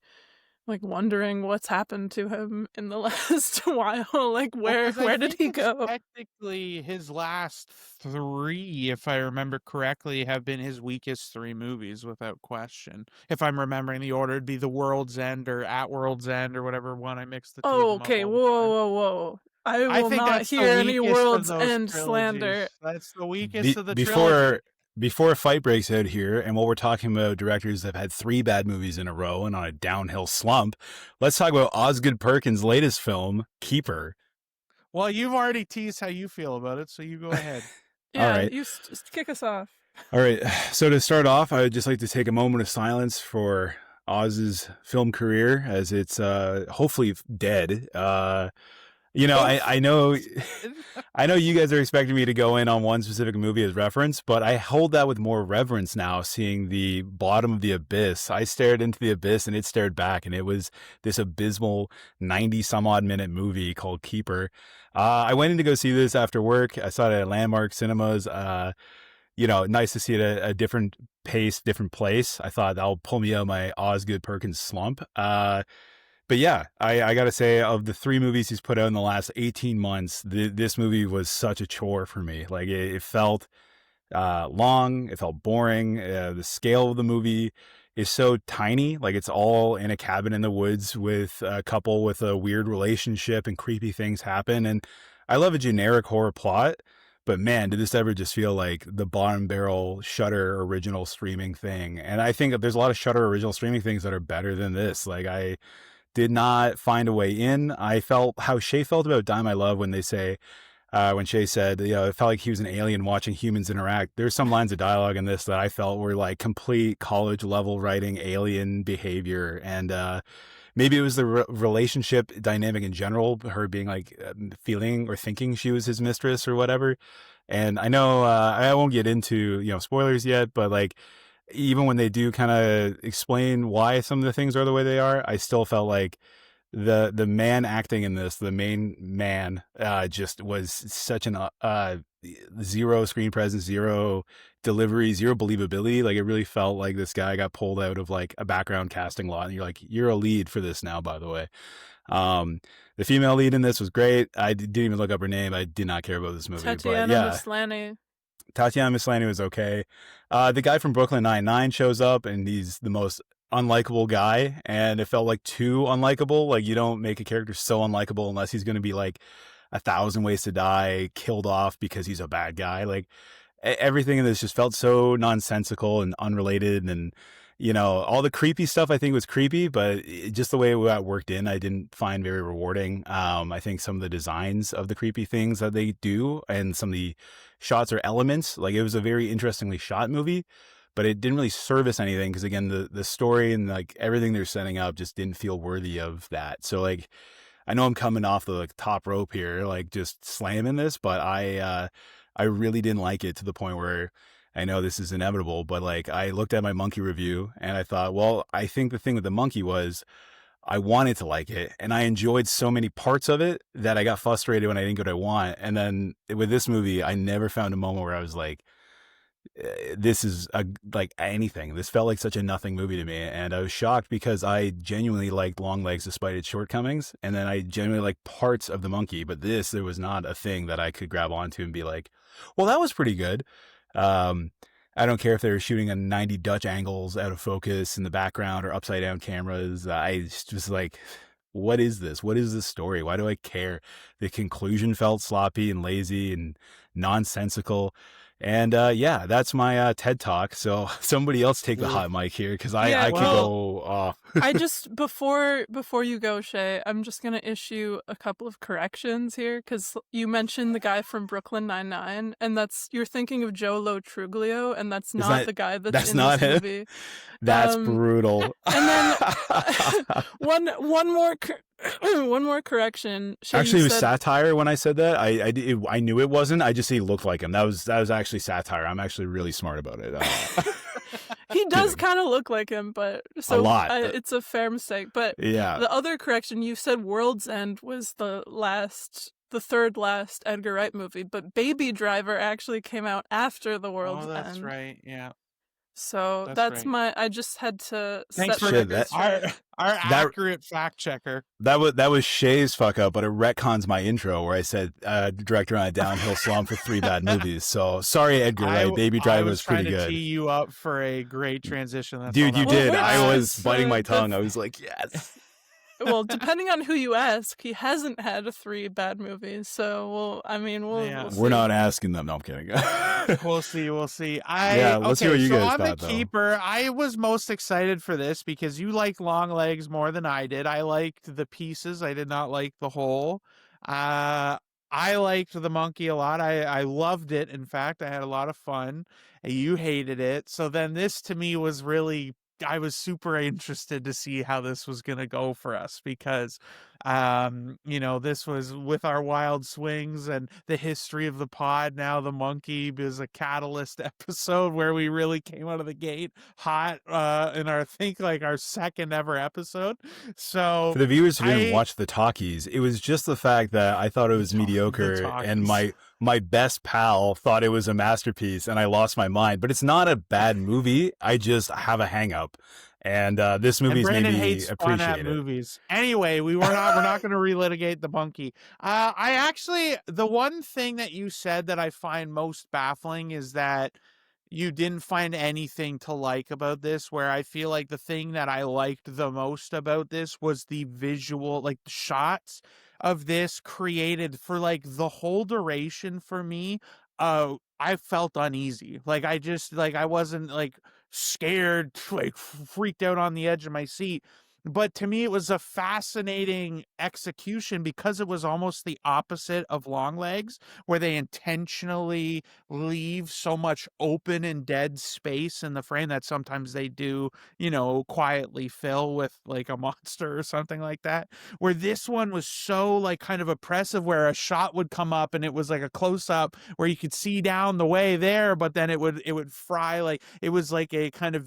wondering what's happened to him in the last while. Like
Well, because I
where did
think
he
it's
go?
technically his last three, if I remember correctly, have been his weakest three movies without question. If I'm remembering the order, it'd be The World's End or At World's End or whatever one. I mix the two of
Oh,
them up
okay.
all
Whoa,
the time.
whoa, whoa! I
I
will
think
not
that's the
hear any
weakest of
World's
those
End slander.
trilogies. That's the weakest
Be-
of the
before
trilogy.
before a fight breaks out here, and while we're talking about directors that have had 3 bad movies in a row and on a downhill slump, let's talk about Osgood Perkins' latest film, Keeper.
Well, you've already teased how you feel about it, so you go ahead.
All
Yeah,
right.
you just kick us off.
All right. So to start off, I would just like to take a moment of silence for Oz's film career as it's hopefully dead. I know I know you guys are expecting me to go in on one specific movie as reference, but I hold that with more reverence now, seeing the bottom of the abyss. I stared into the abyss and it stared back, and it was this abysmal 90 some odd minute movie called Keeper. I went in to go see this after work. I saw it at Landmark Cinemas. Nice to see it at a different pace, different place. I thought that'll pull me out of my Osgood Perkins slump. But yeah, I got to say, of the 3 movies he's put out in the last 18 months, this movie was such a chore for me. Like it felt long, it felt boring. The scale of the movie is so tiny. Like it's all in a cabin in the woods with a couple with a weird relationship and creepy things happen. And I love a generic horror plot. But man, did this ever just feel like the bottom barrel Shudder original streaming thing. And I think that there's a lot of Shudder original streaming things that are better than this. Like I did not find a way in. I felt how Shea felt about Dime I Love when they say, when Shea said, it felt like he was an alien watching humans interact. There's some lines of dialogue in this that I felt were like complete college level writing alien behavior. And maybe it was the relationship dynamic in general, her being like feeling or thinking she was his mistress or whatever. And I know I won't get into, spoilers yet, but like, even when they do kind of explain why some of the things are the way they are, I still felt like the man acting in this, the main man, just was such an zero screen presence, zero delivery, zero believability. Like it really felt like this guy got pulled out of like a background casting lot, and you're like, you're a lead for this now, by the way. The female lead in this was great. I didn't even look up her name. I did not care about this movie.
Tatiana
but yeah,
Maslany.
Tatiana Maslany was okay. The guy from Brooklyn Nine-Nine shows up, and he's the most unlikable guy, and it felt like too unlikable. Like you don't make a character so unlikable unless he's going to be like 1,000 Ways to Die, killed off because he's a bad guy. Like everything in this just felt so nonsensical and unrelated, and all the creepy stuff I think was creepy, but just the way it got worked in, I didn't find very rewarding. I think some of the designs of the creepy things that they do and some of the shots or elements, like it was a very interestingly shot movie, but it didn't really service anything because again, the story and like everything they're setting up just didn't feel worthy of that. So like, I know I'm coming off the like top rope here, like just slamming this, but I really didn't like it to the point where I know this is inevitable, but like I looked at my monkey review and I thought, well, I think the thing with the monkey was I wanted to like it and I enjoyed so many parts of it that I got frustrated when I didn't get what I want. And then with this movie, I never found a moment where I was like, this is like anything. This felt like such a nothing movie to me, and I was shocked because I genuinely liked Longlegs despite its shortcomings, and then I genuinely liked parts of the monkey, but there was not a thing that I could grab onto and be like, well, that was pretty good. I don't care if they were shooting on 90 Dutch angles out of focus in the background or upside down cameras. I just was like, what is this? What is this story? Why do I care? The conclusion felt sloppy and lazy and nonsensical. And yeah, that's my TED Talk. So somebody else take the hot mic here because I could go off.
I just before you go, Shea, I'm just gonna issue a couple of corrections here because you mentioned the guy from Brooklyn Nine-Nine, and you're thinking of Joe Lo Truglio, and that's not the guy that's in
not
this
him?
movie.
That's brutal.
And then one more correction. Shea,
actually, it was satire when I said that. I knew it wasn't. I just said he looked like him. That was actually satire. I'm actually really smart about it.
He does kind of look like him, but
a lot.
It's a fair mistake. But
yeah,
the other correction, you said World's End was the third last Edgar Wright movie, but Baby Driver actually came out after the World's End.
Oh, that's right. Yeah.
So that's right. I just had to.
Thanks for our accurate fact checker.
That was Shea's fuck up, but it retcons my intro where I said director on a downhill slump for 3 bad movies. So sorry, Edgar Wright. Baby Driver was pretty good.
I was trying to tee you up for a great transition. That's
dude, you did. I was biting my tongue. I was like, yes.
Well, depending on who you ask, he hasn't had 3 bad movies. So, we'll see.
We're not asking them. No, I'm kidding.
We'll see. Let's see what you guys thought, though. Keeper, I was most excited for this because you like Longlegs more than I did. I liked the pieces. I did not like the whole. I liked the monkey a lot. I loved it. In fact, I had a lot of fun. You hated it. So then this to me was really... I was super interested to see how this was going to go for us because, this was with our wild swings and the history of the pod. Now the monkey is a catalyst episode where we really came out of the gate hot in our second ever episode. So
for the viewers who didn't watch the talkies, it was just the fact that I thought it was mediocre and my best pal thought it was a masterpiece and I lost my mind, but it's not a bad movie. I just have a hang up. And this movie's made me appreciate it.
Movies. Anyway, we're not going to relitigate the monkey. The one thing that you said that I find most baffling is that you didn't find anything to like about this, where I feel like the thing that I liked the most about this was the visual, like the shots of this created for like the whole duration for me. I felt uneasy. Like I wasn't like scared, like freaked out on the edge of my seat. But to me, it was a fascinating execution because it was almost the opposite of Longlegs, where they intentionally leave so much open and dead space in the frame that sometimes they do, quietly fill with like a monster or something like that. Where this one was so like kind of oppressive, where a shot would come up and it was like a close up where you could see down the way there, but then it would fry, like it was like a kind of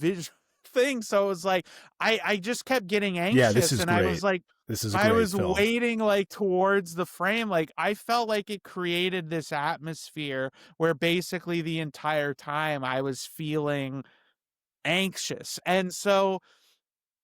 thing. So it was like I just kept getting
Yeah, this
anxious,
is
and I was
great.
like,
This is a
I
great
was
film.
waiting like towards the frame. Like I felt like it created this atmosphere where basically the entire time I was feeling anxious. And so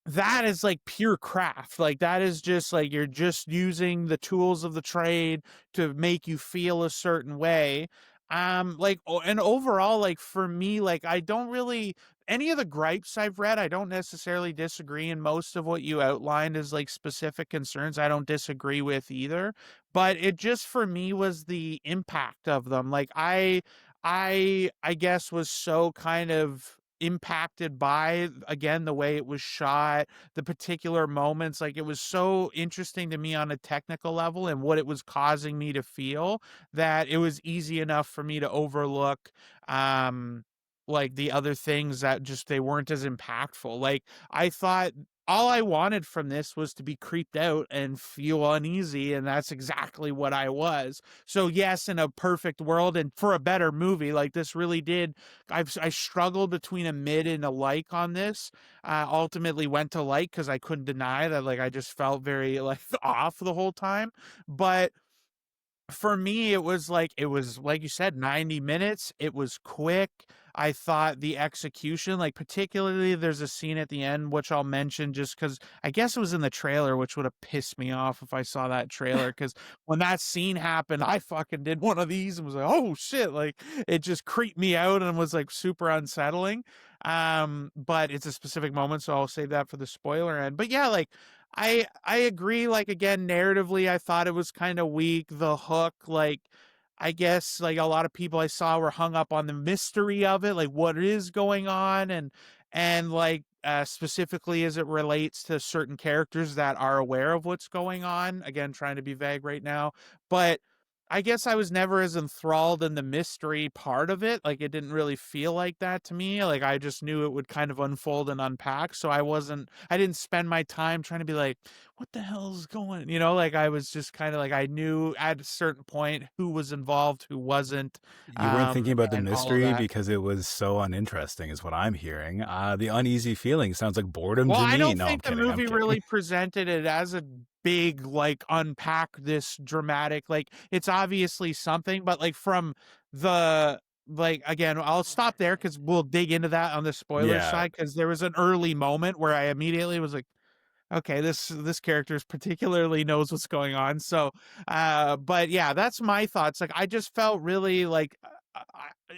that is like pure craft. Like that is just like you're just using the tools of the trade to make you feel a certain way. And overall, like for me, like I don't really, any of the gripes I've read, I don't necessarily disagree. And most of what you outlined is like specific concerns I don't disagree with either. But it just for me was the impact of them. Like I guess was so kind of impacted by, again, the way it was shot, the particular moments. Like it was so interesting to me on a technical level and what it was causing me to feel, that it was easy enough for me to overlook like the other things that just they weren't as impactful. Like I thought all I wanted from this was to be creeped out and feel uneasy, and that's exactly what I was. So yes, in a perfect world and for a better movie, like this really did, I struggled between a mid and a like on this. Ultimately went to like because I couldn't deny that like I just felt very like off the whole time. But for me, it was like you said, 90 minutes. It was quick. I thought the execution, like particularly there's a scene at the end, which I'll mention just because I guess it was in the trailer, which would have pissed me off if I saw that trailer. Because when that scene happened, I fucking did one of these and was like, oh shit. Like it just creeped me out and was like super unsettling. But it's a specific moment, so I'll save that for the spoiler end. But yeah, like I agree, like again, narratively, I thought it was kind of weak. The hook, like I guess like a lot of people I saw were hung up on the mystery of it, like what is going on, and like specifically as it relates to certain characters that are aware of what's going on. Again, trying to be vague right now, but I guess I was never as enthralled in the mystery part of it. Like it didn't really feel like that to me. Like I just knew it would kind of unfold and unpack. So I didn't spend my time trying to be like, what the hell is going, like I was just kind of like, I knew at a certain point who was involved, who wasn't,
You weren't thinking about the
and all of
mystery
that.
because it was so uninteresting, is what I'm hearing. The uneasy feeling sounds like boredom
Well,
to
I
me.
don't
No, I'm
think the
kidding. I'm
movie
kidding.
really presented it as a big, like, unpack this dramatic, like, it's obviously something, but like from the, like, again, I'll stop there because we'll dig into that on the spoiler
Yeah,
side because there was an early moment where I immediately was like, okay, this character is particularly knows what's going on. So but yeah, that's my thoughts. Like I just felt really like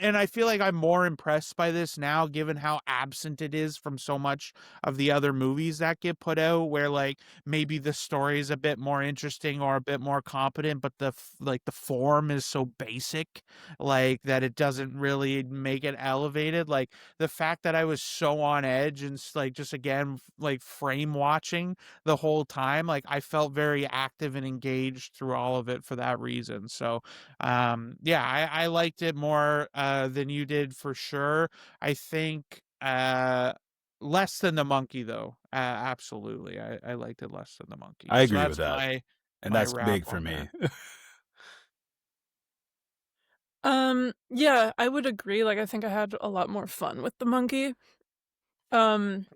and I feel like I'm more impressed by this now given how absent it is from so much of the other movies that get put out, where like maybe the story is a bit more interesting or a bit more competent, but like the form is so basic, like that it doesn't really make it elevated. Like the fact that I was so on edge and like just again like frame watching the whole time, like I felt very active and engaged through all of it for that reason. So yeah, I liked it more than you did for sure. I think less than the monkey though. Absolutely, I liked it less than the monkey.
I
So
agree with
that's
that. And
my
that's
wrap
big for
on
me.
that.
Yeah, I would agree. Like I think I had a lot more fun with the monkey. Um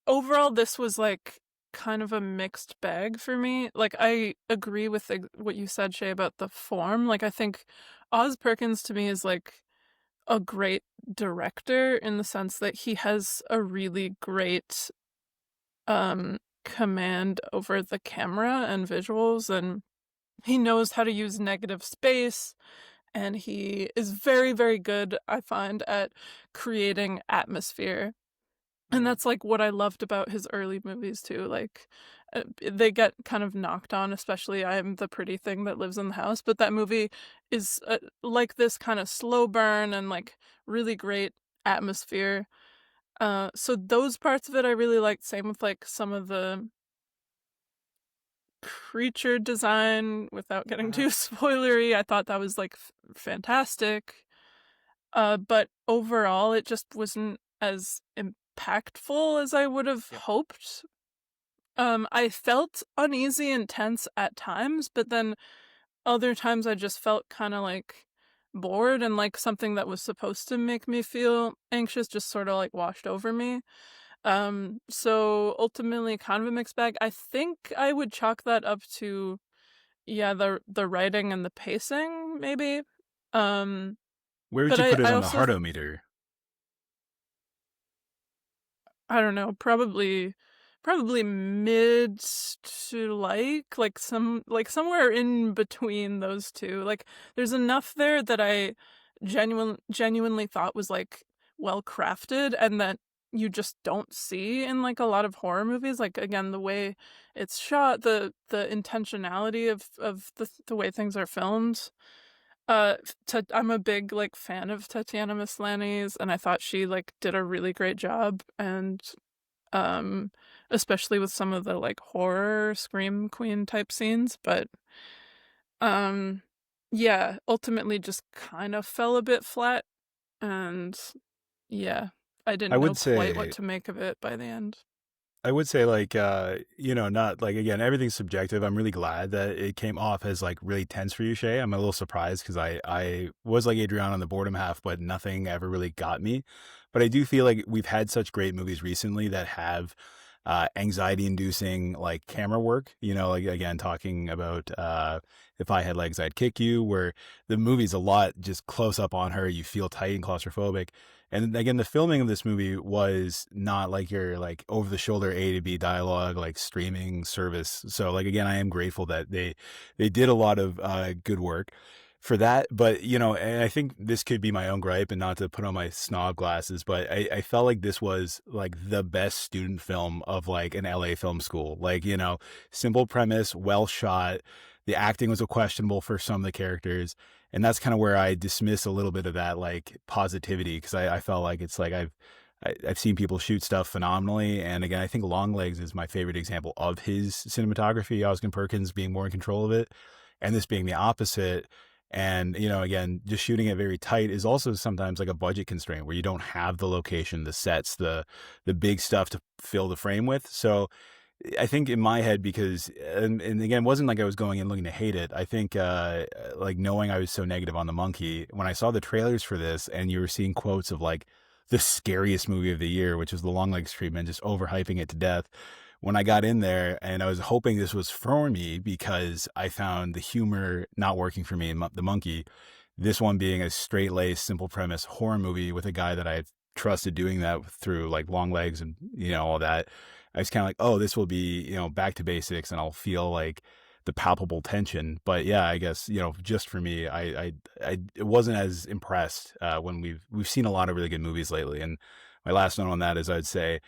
Overall this was like kind of a mixed bag for me. Like I agree with what you said, Shay, about the form. Like I think Oz Perkins to me is like a great director in the sense that he has a really great command over the camera and visuals, and he knows how to use negative space, and he is very, very good, I find, at creating atmosphere. And
Mm,
that's like what I loved about his early movies too. Like they get kind of knocked on, especially I Am the Pretty Thing That Lives in the House, but that movie is like this kind of slow burn and like really great atmosphere. So those parts of it I really liked. Same with like some of the creature design without getting
uh-huh.
too spoilery. I thought that was like fantastic. But overall it just wasn't as impactful as I would have
Yep.
hoped. I felt uneasy and tense at times, but then other times I just felt kind of like bored, and like something that was supposed to make me feel anxious just sort of like washed over me. So ultimately kind of a mixed bag. I think I would chalk that up to, yeah, the writing and the pacing, maybe. Um,
Where would
but
you put it
I
on the
also,
hardometer?
I don't know, probably mid to somewhere in between those two. Like there's enough there that I genuinely thought was like well crafted, and that you just don't see in like a lot of horror movies. Like again, the way it's shot, the intentionality of the way things are filmed. I'm a big like fan of Tatiana Maslany's, and I thought she like did a really great job, and um especially with some of the like horror scream queen type scenes. But um yeah, ultimately just kind of fell a bit flat, and yeah, I
I
didn't know
would
quite what
say
to make of it by the end.
I would say like not like again everything's subjective. I'm really glad that it came off as like really tense for you, Shay. I'm a little surprised because I was like Adriana on the boredom half, but nothing ever really got me. But I do feel like we've had such great movies recently that have anxiety inducing like camera work, like again talking about If I Had Legs I'd Kick You, where the movie's a lot just close up on her, you feel tight and claustrophobic. And again, the filming of this movie was not like your like over the shoulder A to B dialogue, like streaming service. So like, again, I am grateful that they did a lot of good work for that. But, and I think this could be my own gripe, and not to put on my snob glasses, but I felt like this was like the best student film of like an LA film school. Like, simple premise, well shot. The acting was questionable for some of the characters. And that's kind of where I dismiss a little bit of that like positivity, because I felt like it's like I've seen people shoot stuff phenomenally. And again, I think Longlegs is my favorite example of his cinematography, Oz Perkins being more in control of it, and this being the opposite. And, again, just shooting it very tight is also sometimes like a budget constraint where you don't have the location, the sets, the big stuff to fill the frame with. So I think in my head, because, and again, it wasn't like I was going in looking to hate it. I think, like knowing I was so negative on The Monkey, when I saw the trailers for this and you were seeing quotes of like the scariest movie of the year, which was the Longlegs treatment, just overhyping it to death. When I got in there, and I was hoping this was for me because I found the humor not working for me in The Monkey, this one being a straight-laced, simple premise horror movie with a guy that I've trusted doing that through like Longlegs and, all that. I was kind of like, oh, this will be, back to basics, and I'll feel like the palpable tension. But yeah, I guess, just for me, I wasn't as impressed when we've seen a lot of really good movies lately. And my last note on that is I'd say,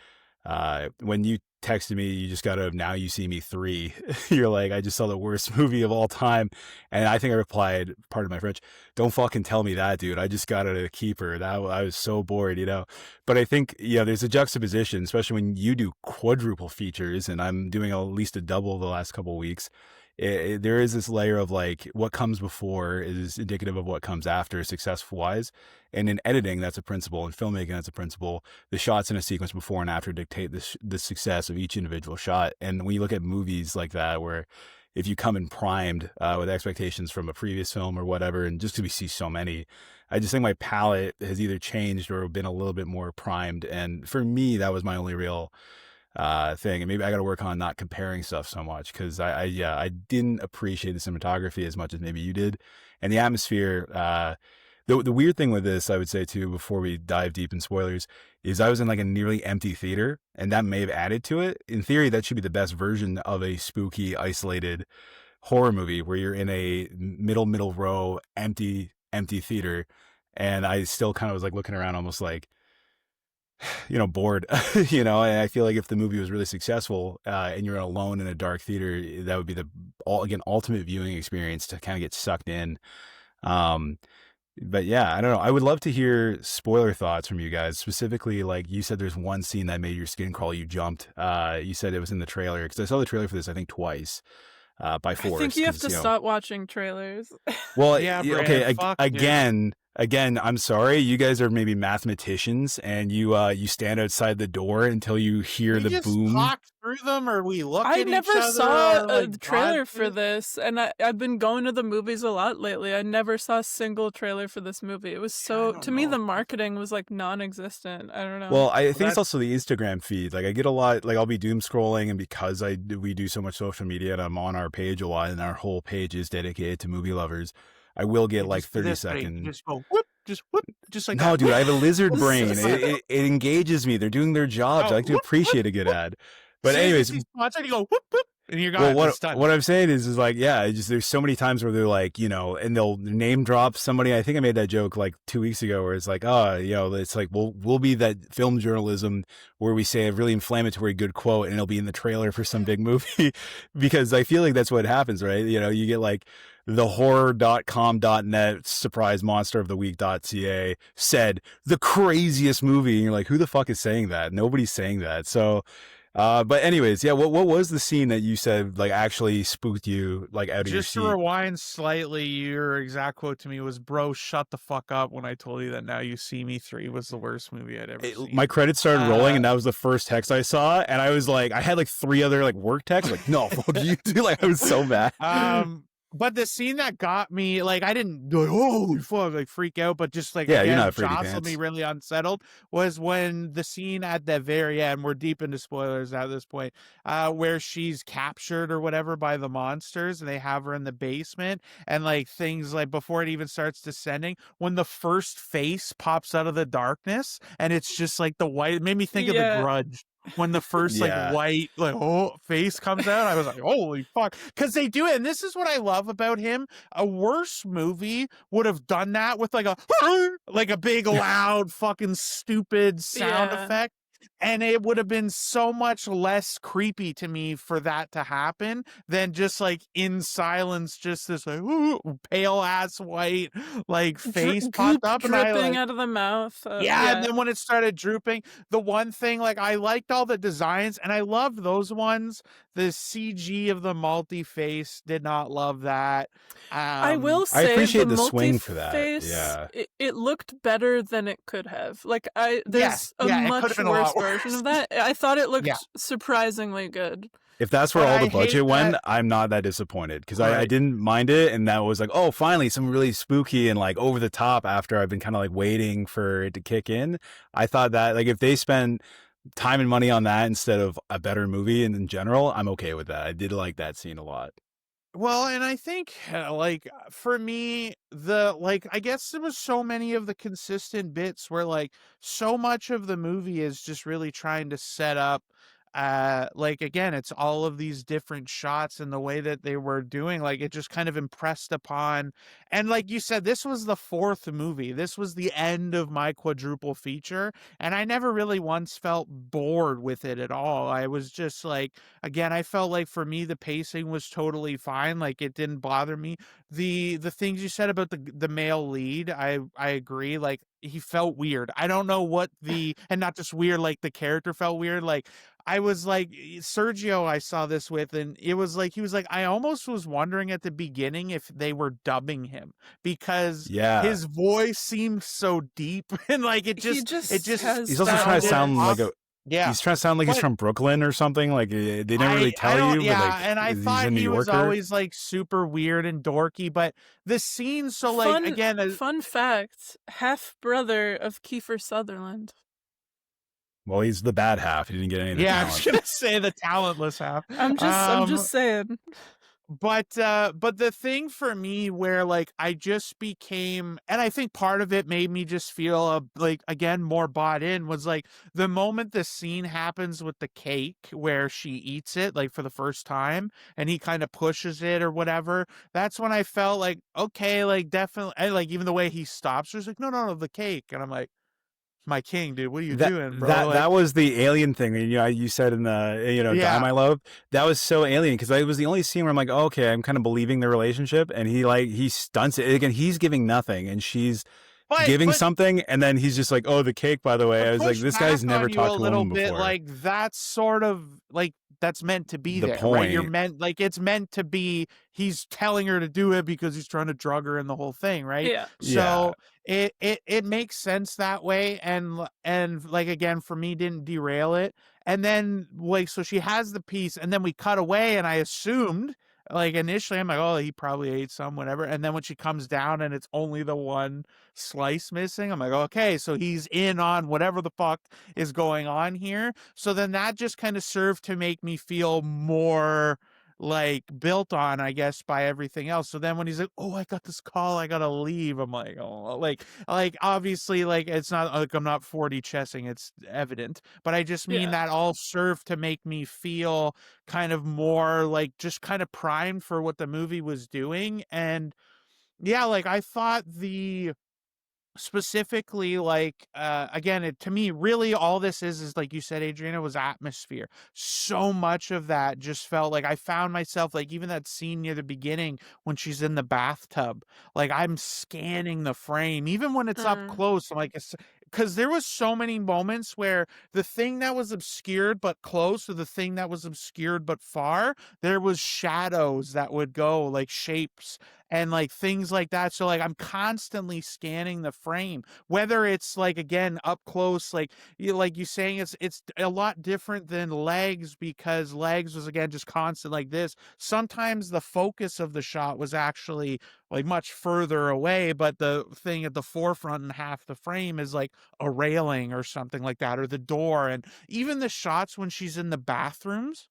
when you texted me, you just got out of Now You See Me 3. You're like, I just saw the worst movie of all time. And I think I replied, pardon my French, don't fucking tell me that, dude. I just got out of The Keeper. I was so bored, But I think, there's a juxtaposition, especially when you do quadruple features, and I'm doing at least a double the last couple of weeks. There is this layer of like what comes before is indicative of what comes after, success wise. And in editing, that's a principle. In filmmaking, that's a principle. The shots in a sequence before and after dictate the success of each individual shot. And when you look at movies like that, where if you come in primed with expectations from a previous film or whatever, and just because we see so many, I just think my palette has either changed or been a little bit more primed. And for me, that was my only real thing. And maybe I got to work on not comparing stuff so much, because I didn't appreciate the cinematography as much as maybe you did, and the atmosphere. The weird thing with this, I would say too, before we dive deep in spoilers, is I was in like a nearly empty theater, and that may have added to it. In theory, that should be the best version of a spooky, isolated horror movie where you're in a middle row, empty theater. And I still kind of was like looking around almost like, bored, and I feel like if the movie was really successful, and you're alone in a dark theater, that would be the ultimate viewing experience to kind of get sucked in. But yeah, I don't know. I would love to hear spoiler thoughts from you guys. Specifically, like you said, there's one scene that made your skin crawl. You jumped. You said it was in the trailer, because I saw the trailer for this, I think twice, by
I
force.
think you have to
'Cause,
stop watching trailers.
well,
Yeah,
okay.
Brand, fuck, dude.
Again, Again, I'm sorry. You guys are maybe mathematicians, and you stand outside the door until you hear
We
the
just
boom.
talk through them, or we look
I
at each
never
other,
saw
or
a
like
trailer
nod
for
to.
this, and I've been going to the movies a lot lately. I never saw a single trailer for this movie. It was
Yeah, I
so, to
don't
me,
know.
the marketing was like non-existent. I don't know.
Well, I
Well,
think it's
that's
also the Instagram feed. Like I get a lot, like I'll be doom scrolling, and because we do so much social media, and I'm on our page a lot, and our whole page is dedicated to movie lovers, I will get
you
like
just do
30
this, right? You
second.
just go whoop, just like
No,
that.
dude,
Whoop.
I have a lizard
So-
brain.
so-
It engages me. They're doing their jobs. I
Oh,
like to
whoop, whoop,
appreciate a good
whoop.
ad. But
Soon as you
anyways,
see sponsor, you go whoop, and you're
well,
gone. It's done.
what I'm saying is like, yeah, it's just there's so many times where they're like, and they'll name drop somebody. I think I made that joke like 2 weeks ago, where it's like, it's like we'll be that film journalism where we say a really inflammatory good quote, and it'll be in the trailer for some big movie, because I feel like that's what happens, right? You get like the horror.com.net surprise monster of the week.ca said the craziest movie, and you're like, who the fuck is saying that? Nobody's saying that. So. But anyways, yeah, what was the scene that you said like actually spooked you like out of your
Just to
seat?
rewind slightly, your exact quote to me was, "Bro, shut the fuck up." When I told you that Now You See Me 3 was the worst movie I'd ever seen.
My credits started rolling,
Uh,
and that was the first text I saw, and I was like, I had like 3 other like work texts, like, no, fuck you, dude. Like, I was so mad.
But the scene that got me, like, I didn't like, holy fuck, like freak out, but just like
Yeah, you're
again
not a fraidy
jostled me
pants.
really unsettled, was when the scene at the very end, we're deep into spoilers at this point, where she's captured or whatever by the monsters, and they have her in the basement, and like things like before it even starts descending, when the first face pops out of the darkness, and it's just like the white, it made me think of The
Yeah.
Grudge. When the first like
Yeah.
white like face comes out, I was like, holy fuck, because they do it. And this is what I love about him. A worse movie would have done that with like a big loud fucking stupid sound
Yeah.
effect, and it would have been so much less creepy to me for that to happen than just like in silence, just this like pale ass white like face
Goop
popped up, and I
dripping
like,
out of the mouth.
yeah, and
Yeah.
then when it started drooping, the one thing, like, I liked all the designs, and I loved those ones. The CG of the multi-face, did not love that.
I will
I
say the
appreciate the swing for that.
multi-face,
Yeah.
it looked better than it could have. Like there's a
yeah, it could have
much
been a
worse
lot
version
worse.
of that. I thought it
Yeah,
looked surprisingly good.
If that's where
but
all
I
the
hate
budget went,
that.
I'm not that disappointed, because I
Right.
didn't mind it, and that was like, oh, finally some really spooky and like over the top after I've been kind of like waiting for it to kick in. I thought that like if they spend time and money on that instead of a better movie and in general, I'm okay with that. I did like that scene a lot.
Well, and I think like for me, I guess there was so many of the consistent bits where like so much of the movie is just really trying to set up like again, it's all of these different shots, and the way that they were doing, like it just kind of impressed upon. And like you said, this was the 4th movie. This was the end of my quadruple feature, and I never really once felt bored with it at all. I was just like, again, I felt like for me the pacing was totally fine, like it didn't bother me. The things you said about the male lead, I agree, like he felt weird. I don't know what and not just weird, like the character felt weird. Like I was like Sergio, I saw this with, and it was like he was like, I almost was wondering at the beginning if they were dubbing him, because
Yeah.
his voice seemed so deep, and like it
He
just
has
He's also
that
trying to sound
voice.
like
yeah.
he's trying to sound like he's
But
from Brooklyn or something. Like they didn't really
I
tell
don't,
you, but like
and I
he's
thought
a New
he was
Yorker.
always like super weird and dorky, but the scene, so like again,
Fun fact, half brother of Kiefer Sutherland.
Well, he's the bad half. He didn't get any of the
yeah, I
talent.
was gonna say the talentless half.
I'm just saying.
But the thing for me where like I just became, and I think part of it made me just feel like again more bought in, was like the moment the scene happens with the cake where she eats it like for the first time, and he kind of pushes it or whatever. That's when I felt like, okay, like definitely, and like even the way he stops her, is like, no, the cake, and I'm like, my king, dude, what are you doing, bro?
That was the alien thing. You said in the Die
Yeah.
My Love. That was so alien, because it was the only scene where I'm like, oh, okay, I'm kind of believing the relationship, and he stunts it again. He's giving nothing, and she's giving something, and then he's just like, oh, the cake, by the way. I was like, this guy's never talked to a woman before.
Like that's sort of like that's meant to be
The
there, right? You're
point.
meant like it's meant to be he's telling her to do it because he's trying to drug her in the whole thing, right?
Yeah.
Yeah.
So it makes sense that way, and like again for me didn't derail it. And then like so she has the piece, and then we cut away, and I assumed like initially I'm like, oh, he probably ate some, whatever. And then when she comes down and it's only the one slice missing, I'm like, okay, so he's in on whatever the fuck is going on here. So then that just kind of served to make me feel more like built on, I guess, by everything else. So then when he's like, oh, I got this call, I gotta leave, I'm like, oh, like obviously like it's not like I'm not 40 chessing, it's evident, but I just mean
Yeah.
that all served to make me feel kind of more like just kind of primed for what the movie was doing. And yeah, like I thought the specifically like again it to me really all this is like you said, Adriana, was atmosphere. So much of that just felt like I found myself like even that scene near the beginning when she's in the bathtub, like I'm scanning the frame even when it's up
Mm.
close. I'm like because there was so many moments where the thing that was obscured but close or the thing that was obscured but far, there was shadows that would go like shapes and like things like that. So like I'm constantly scanning the frame, whether it's like again up close, like you saying it's a lot different than Legs because Legs was again just constant like this. Sometimes the focus of the shot was actually like much further away, but the thing at the forefront and half the frame is like a railing or something like that, or the door. And even the shots when she's in the bathrooms,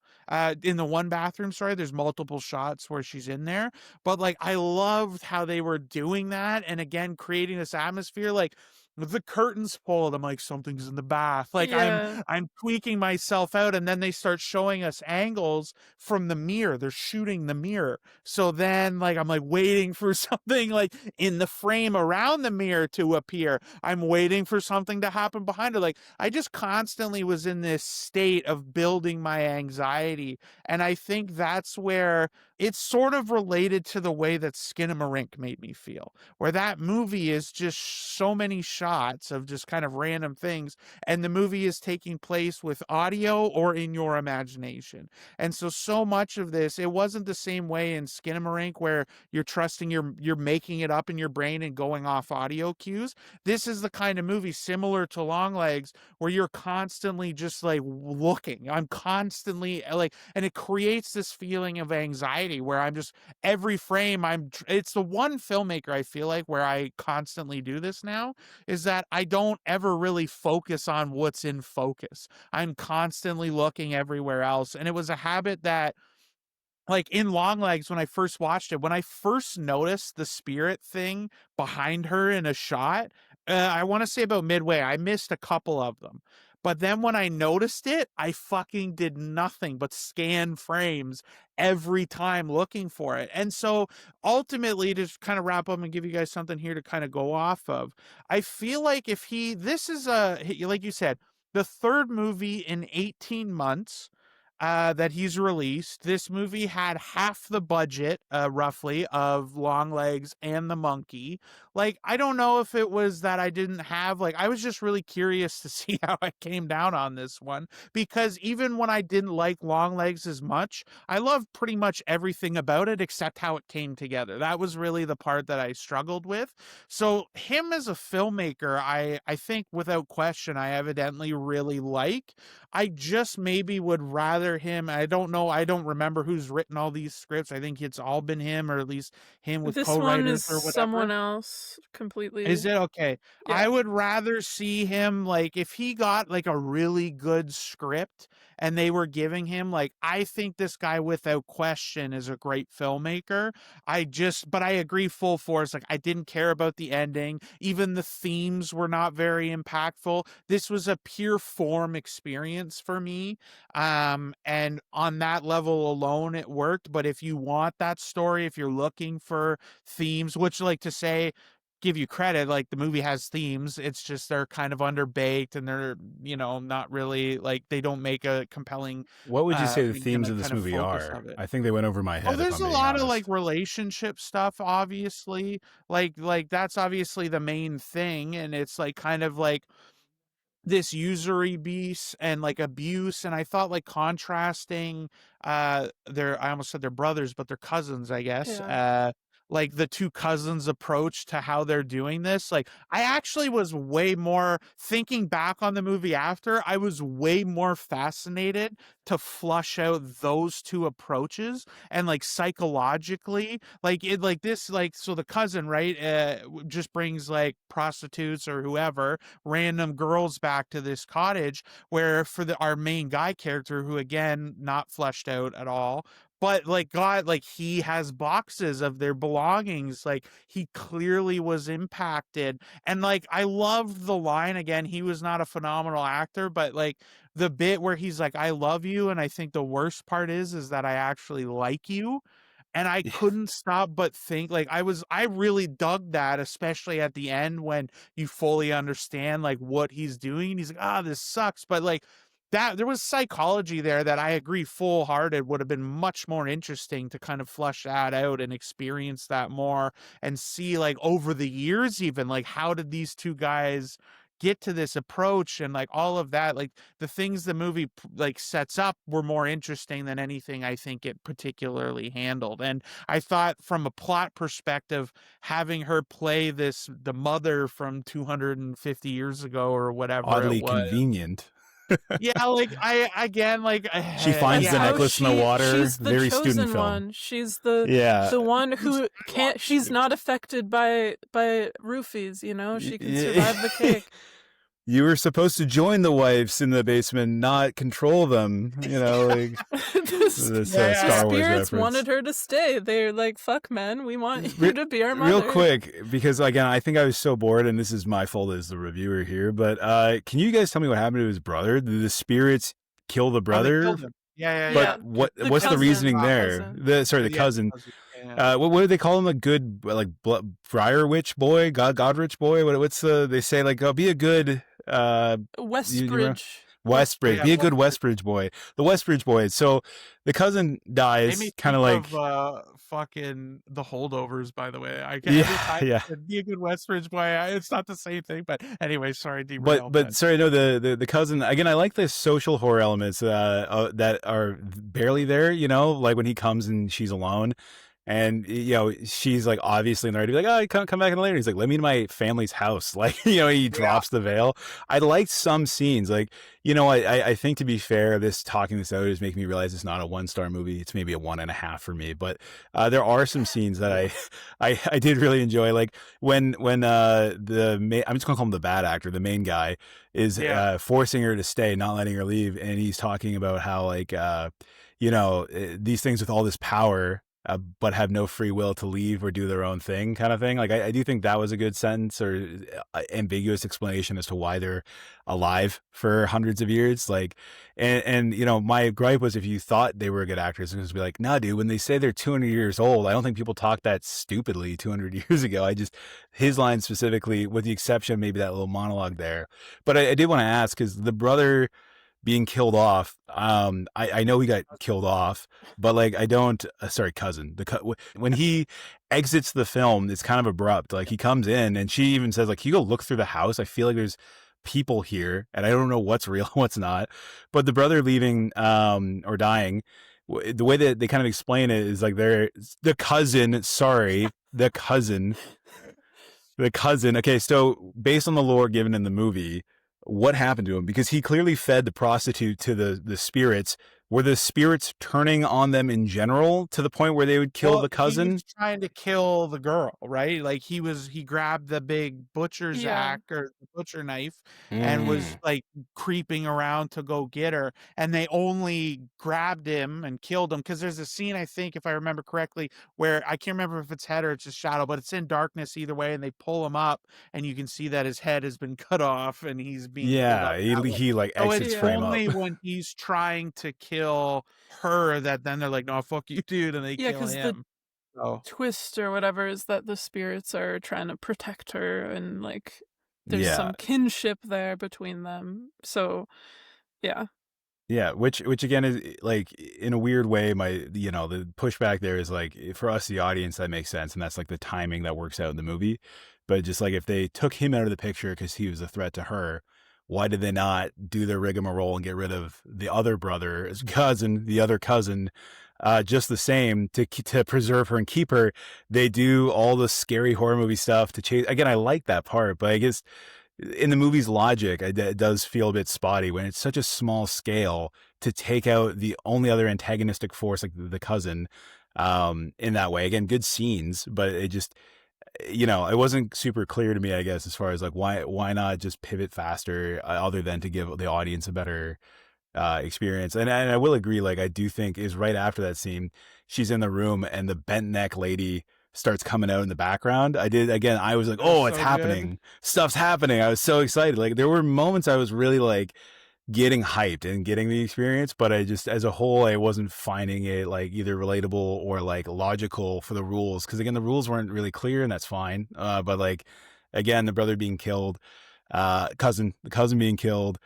in the one bathroom, sorry, there's multiple shots where she's in there, but like I loved how they were doing that and again creating this atmosphere like with the curtains pulled, I'm like something's in the bath. Like
Yeah.
I'm tweaking myself out, and then they start showing us angles from the mirror. They're shooting the mirror. So then like I'm like waiting for something like in the frame around the mirror to appear. I'm waiting for something to happen behind her. Like I just constantly was in this state of building my anxiety. And I think that's where it's sort of related to the way that Skinamarink made me feel, where that movie is just so many shots of just kind of random things, and the movie is taking place with audio or in your imagination. And so much of this, it wasn't the same way in Skinamarink where you're trusting you're making it up in your brain and going off audio cues. This is the kind of movie similar to Longlegs where you're constantly just like looking. I'm constantly like, and it creates this feeling of anxiety where I'm just every frame it's the one filmmaker I feel like where I constantly do this now is that I don't ever really focus on what's in focus. I'm constantly looking everywhere else. And it was a habit that like in Longlegs, when I first watched it, when I first noticed the spirit thing behind her in a shot, I want to say about midway, I missed a couple of them. But then when I noticed it, I fucking did nothing but scan frames every time looking for it. And so ultimately, to just kind of wrap up and give you guys something here to kind of go off of, I feel like if this is like you said, the third movie in 18 months that he's released. This movie had half the budget, roughly, of Longlegs and the Monkey. Like, I don't know if it was that I didn't have, like, I was just really curious to see how I came down on this one, because even when I didn't like Longlegs as much, I loved pretty much everything about it except how it came together. That was really the part that I struggled with. So him as a filmmaker, I think without question, I evidently really like. I just maybe would rather him. I don't know. I don't remember who's written all these scripts. I think it's all been him, or at least him with
This one
co-writers
is
or whatever.
someone else
Is
completely.
it okay?
Yeah.
I would rather see him like if he got like a really good script and they were giving him like I think this guy without question is a great filmmaker. But I agree full force. Like I didn't care about the ending. Even the themes were not very impactful. This was a pure form experience for me. And on that level alone, it worked. But if you want that story, if you're looking for themes, which like to say, give you credit, like the movie has themes, it's just they're kind of underbaked and they're not really like they don't make a compelling
What would you say the themes of this
kind of
movie
focus
are?
of it.
I think they went over my
Oh,
head if
there's
I'm
a
being
lot of like
honest.
relationship stuff, obviously, like that's obviously the main thing, and it's like kind of like this usury beast and like abuse, and I thought like contrasting their, I almost said they're brothers, but they're cousins, I guess.
Yeah.
Like the two cousins approach to how they're doing this. Like I actually was way more thinking back on the movie after, I was way more fascinated to flush out those two approaches and like psychologically like it like this like so the cousin, right, just brings like prostitutes or whoever, random girls back to this cottage, where for our main guy character, who again not fleshed out at all, but like God, like he has boxes of their belongings, like he clearly was impacted. And like I loved the line, again, he was not a phenomenal actor, but like the bit where he's like, I love you, and I think the worst part is that I actually like you. And I couldn't stop but think, like, I really dug that, especially at the end when you fully understand like what he's doing. And he's like, ah, this sucks. But like that, there was psychology there that I agree full hearted would have been much more interesting to kind of flush that out and experience that more and see like over the years, even like how did these two guys get to this approach, and like all of that, like the things the movie like sets up were more interesting than anything I think it particularly handled. And I thought from a plot perspective, having her play the mother from 250 years ago or whatever it
Oddly
was,
convenient.
yeah, like I again like
She finds the
yeah,
necklace in the water.
She's the
Very
chosen
student film.
one. She's the
Yeah.
one who can't. She's not affected by roofies. You know, she can survive the cake.
You were supposed to join the wives in the basement, not control them. You know, like
The
Star Wars
spirits
reference.
wanted her to stay. They're like, "Fuck, men, we want you to be our mother."
Real quick, because again, I think I was so bored, and this is my fault as the reviewer here. But can you guys tell me what happened to his brother? Did the spirits kill the
Oh, they
brother?
killed him. Yeah,
But
yeah.
what's the
cousin.
reasoning there?
Cousin.
The
Yeah,
cousin.
yeah.
What do they call him? A good like Briar Witch boy, Godrich boy. What's they say like? Oh, be a good
Westbridge.
Westbridge.
Yeah,
Be a good Westbridge boy. The Westbridge boy. So the cousin
Made
dies,
me
kind of
think
like
of fucking The Holdovers, by the way. I
Yeah,
every time
yeah.
be a good Westbridge boy. It's not the same thing, but anyway, sorry,
But
derailed.
sorry, no, the cousin again. I like the social horror elements that are barely there. You know, like when he comes and she's alone, and you know she's like obviously in the right to be like, oh, come back in later. He's like, let me to my family's house. Like you know, he drops the veil. I liked some scenes. Like you know, I think to be fair, talking this out is making me realize it's not a 1-star movie. It's maybe a 1.5 for me. But there are some scenes that I did really enjoy. Like when I'm just gonna call him the bad actor, the main guy is forcing her to stay, not letting her leave, and he's talking about how like you know these things with all this power. But have no free will to leave or do their own thing, kind of thing. Like I do think that was a good sentence or ambiguous explanation as to why they're alive for hundreds of years. Like, and you know, my gripe was if you thought they were good actors, it was be like, nah, dude. When they say they're 200 years old, I don't think people talk that stupidly 200 years ago. His line specifically, with the exception of maybe that little monologue there. But I did want to ask because the brother being killed off. I know he got killed off, but like I don't. Sorry, cousin. When he exits the film, it's kind of abrupt. Like he comes in, and she even says, "Like, can you go look through the house? I feel like there's people here, and I don't know what's real, what's not." But the brother leaving or dying, the way that they kind of explain it is like they're the cousin. Sorry, the cousin. The cousin. Okay, so based on the lore given in the movie, what happened to him? Because he clearly fed the prostitute to the spirits. Were the spirits turning on them in general to the point where they would kill the cousin?
He was trying to kill the girl, right? Like he grabbed the big butcher's axe or the butcher knife and was like creeping around to go get her. And they only grabbed him and killed him because there's a scene, I think, if I remember correctly, where I can't remember if it's head or it's just shadow, but it's in darkness either way. And they pull him up and you can see that his head has been cut off and he's being
he like exits frame up.
Only when he's trying to kill her that then they're like, no, fuck you, dude, and they kill him.
The twist or whatever is that the spirits are trying to protect her and like there's some kinship there between them. So yeah, which
again is like in a weird way, the pushback there is like for us the audience that makes sense, and that's like the timing that works out in the movie. But just like if they took him out of the picture because he was a threat to her, why did they not do their rigmarole and get rid of the other brother's cousin, the other cousin, just the same to preserve her and keep her? They do all the scary horror movie stuff to chase. Again, I like that part, but I guess in the movie's logic, it does feel a bit spotty when it's such a small scale to take out the only other antagonistic force, like the cousin, in that way. Again, good scenes, but it just, it wasn't super clear to me, I guess, as far as like why not just pivot faster, other than to give the audience a better experience. And I will agree, like I do think is right after that scene, she's in the room and the bent neck lady starts coming out in the background. I was like,
It was
oh, it's
so good.
happening. Stuff's happening. I was so excited. Like there were moments I was really like getting hyped and getting the experience, but I just, as a whole, I wasn't finding it like either relatable or like logical for the rules. Cause again, the rules weren't really clear, and that's fine. But like, again, the brother being killed, the cousin being killed.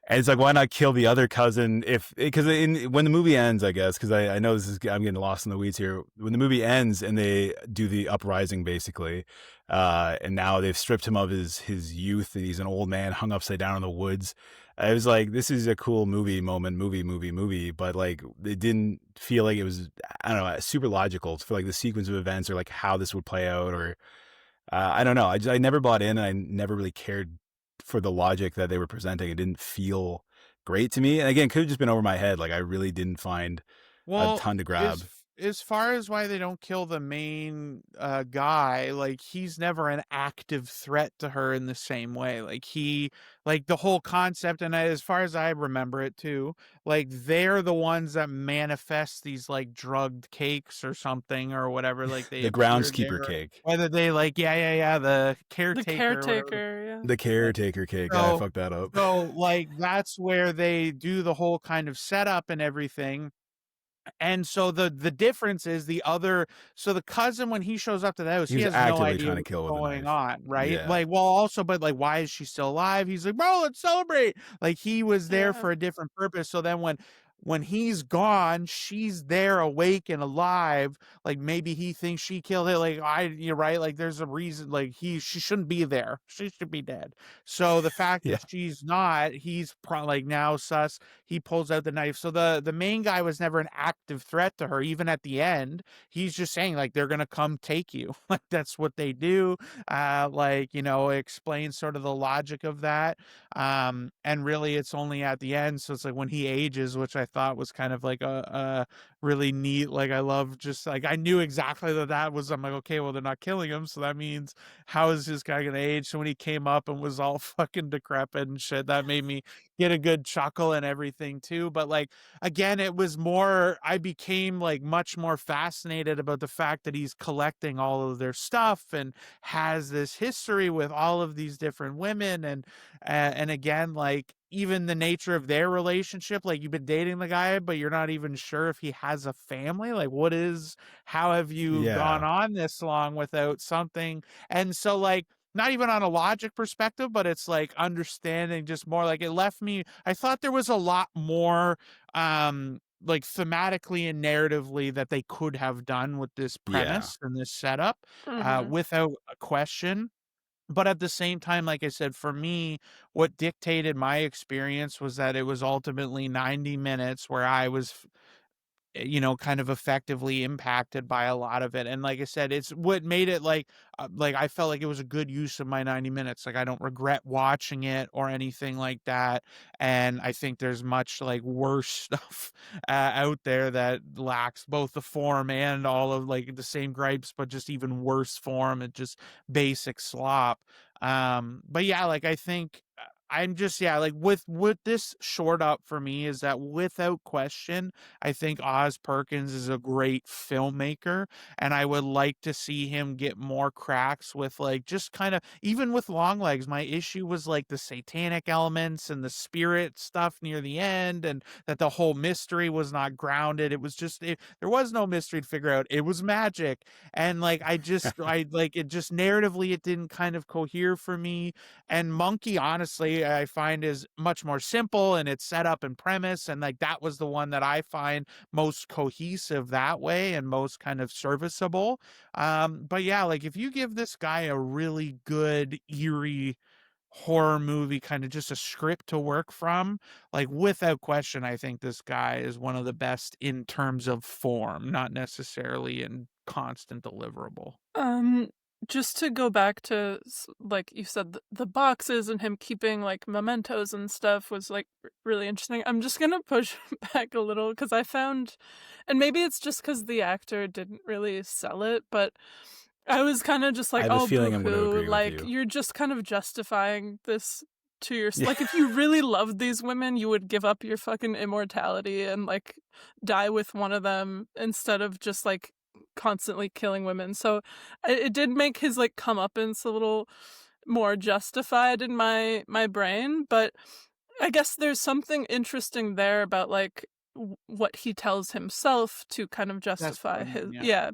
And it's like, why not kill the other cousin? Because when the movie ends, I guess, because I know I'm getting lost in the weeds here. When the movie ends and they do the uprising, basically, and now they've stripped him of his youth, and he's an old man hung upside down in the woods. I was like, this is a cool movie, but like, it didn't feel like it was, I don't know, super logical for like the sequence of events or like how this would play out, or I don't know. I never bought in, and I never really cared for the logic that they were presenting. It didn't feel great to me. And again, could have just been over my head. Like I really didn't find a
Well,
ton to grab.
as far as why they don't kill the main guy, like he's never an active threat to her in the same way. Like the whole concept, and as far as I remember it too, like they're the ones that manifest these like drugged cakes or something or whatever. Like they
The
appear
groundskeeper
there,
cake.
whether they like the
The
caretaker or whatever.
caretaker, yeah.
The caretaker cake. Yeah, I
So
fucked that up.
like that's where they do the whole kind of setup and everything. And so the difference is the cousin, when he shows up to the house,
He
he
was
has no
actively
idea
trying to
what's
kill with a
going
knife.
on, right?
Yeah.
Like, well, also, but like, why is she still alive? He's like, bro, let's celebrate. Like he was there
Yeah.
for a different purpose. So then when he's gone, she's there awake and alive. Like maybe he thinks she killed it. Like you're right. Like there's a reason, like she shouldn't be there. She should be dead. So the fact
Yeah.
that she's not, he's like now sus, he pulls out the knife. So the main guy was never an active threat to her. Even at the end, he's just saying like they're gonna come take you. Like that's what they do. Explain sort of the logic of that. And really it's only at the end. So it's like when he ages, which I thought was kind of like a really neat, like I love just like I knew exactly that was, I'm like, okay, well they're not killing him, so that means how is this guy gonna age? So when he came up and was all fucking decrepit and shit, that made me get a good chuckle and everything too. But like again, it was more, I became like much more fascinated about the fact that he's collecting all of their stuff and has this history with all of these different women. And again, like even the nature of their relationship, like you've been dating the guy but you're not even sure if he has a family. Like how have you gone
Yeah.
on this long without something? And so like not even on a logic perspective, but it's like understanding just more, like it left me, I thought there was a lot more like thematically and narratively that they could have done with this
Yeah.
premise and this setup,
Mhm.
without a question. But at the same time, like I said, for me, what dictated my experience was that it was ultimately 90 minutes where I was kind of effectively impacted by a lot of it. And like I said, it's what made it like I felt like it was a good use of my 90 minutes. Like I don't regret watching it or anything like that. And I think there's much like worse stuff out there that lacks both the form and all of like the same gripes, but just even worse form and just basic slop. But yeah, like I think I'm just, yeah, like with this short up for me is that without question, I think Oz Perkins is a great filmmaker, and I would like to see him get more cracks with like just kind of, even with Longlegs, my issue was like the satanic elements and the spirit stuff near the end, and that the whole mystery was not grounded. It was just there was no mystery to figure out. It was magic, and like I like it just narratively it didn't kind of cohere for me. And Monkey, honestly, I find is much more simple in its setup and premise. And like that was the one that I find most cohesive that way and most kind of serviceable. But yeah, like if you give this guy a really good, eerie horror movie, kind of just a script to work from, like without question, I think this guy is one of the best in terms of form, not necessarily in constant deliverable.
Um, just to go back to like you said, the boxes and him keeping like mementos and stuff was like really interesting. I'm just gonna push back a little because I found, and maybe it's just because the actor didn't really sell it, but I was kind of just
I
like,
have a
oh,
feeling I'm going to
boo-hoo,
agree with
like
you.
you're just kind of justifying this to your,
Yeah.
like if you really loved these women, you would give up your fucking immortality and like die with one of them instead of just like constantly killing women. So it did make his like comeuppance a little more justified in my brain, but I guess there's something interesting there about like what he tells himself to kind of
That's what
justify
I mean,
his,
yeah.
yeah.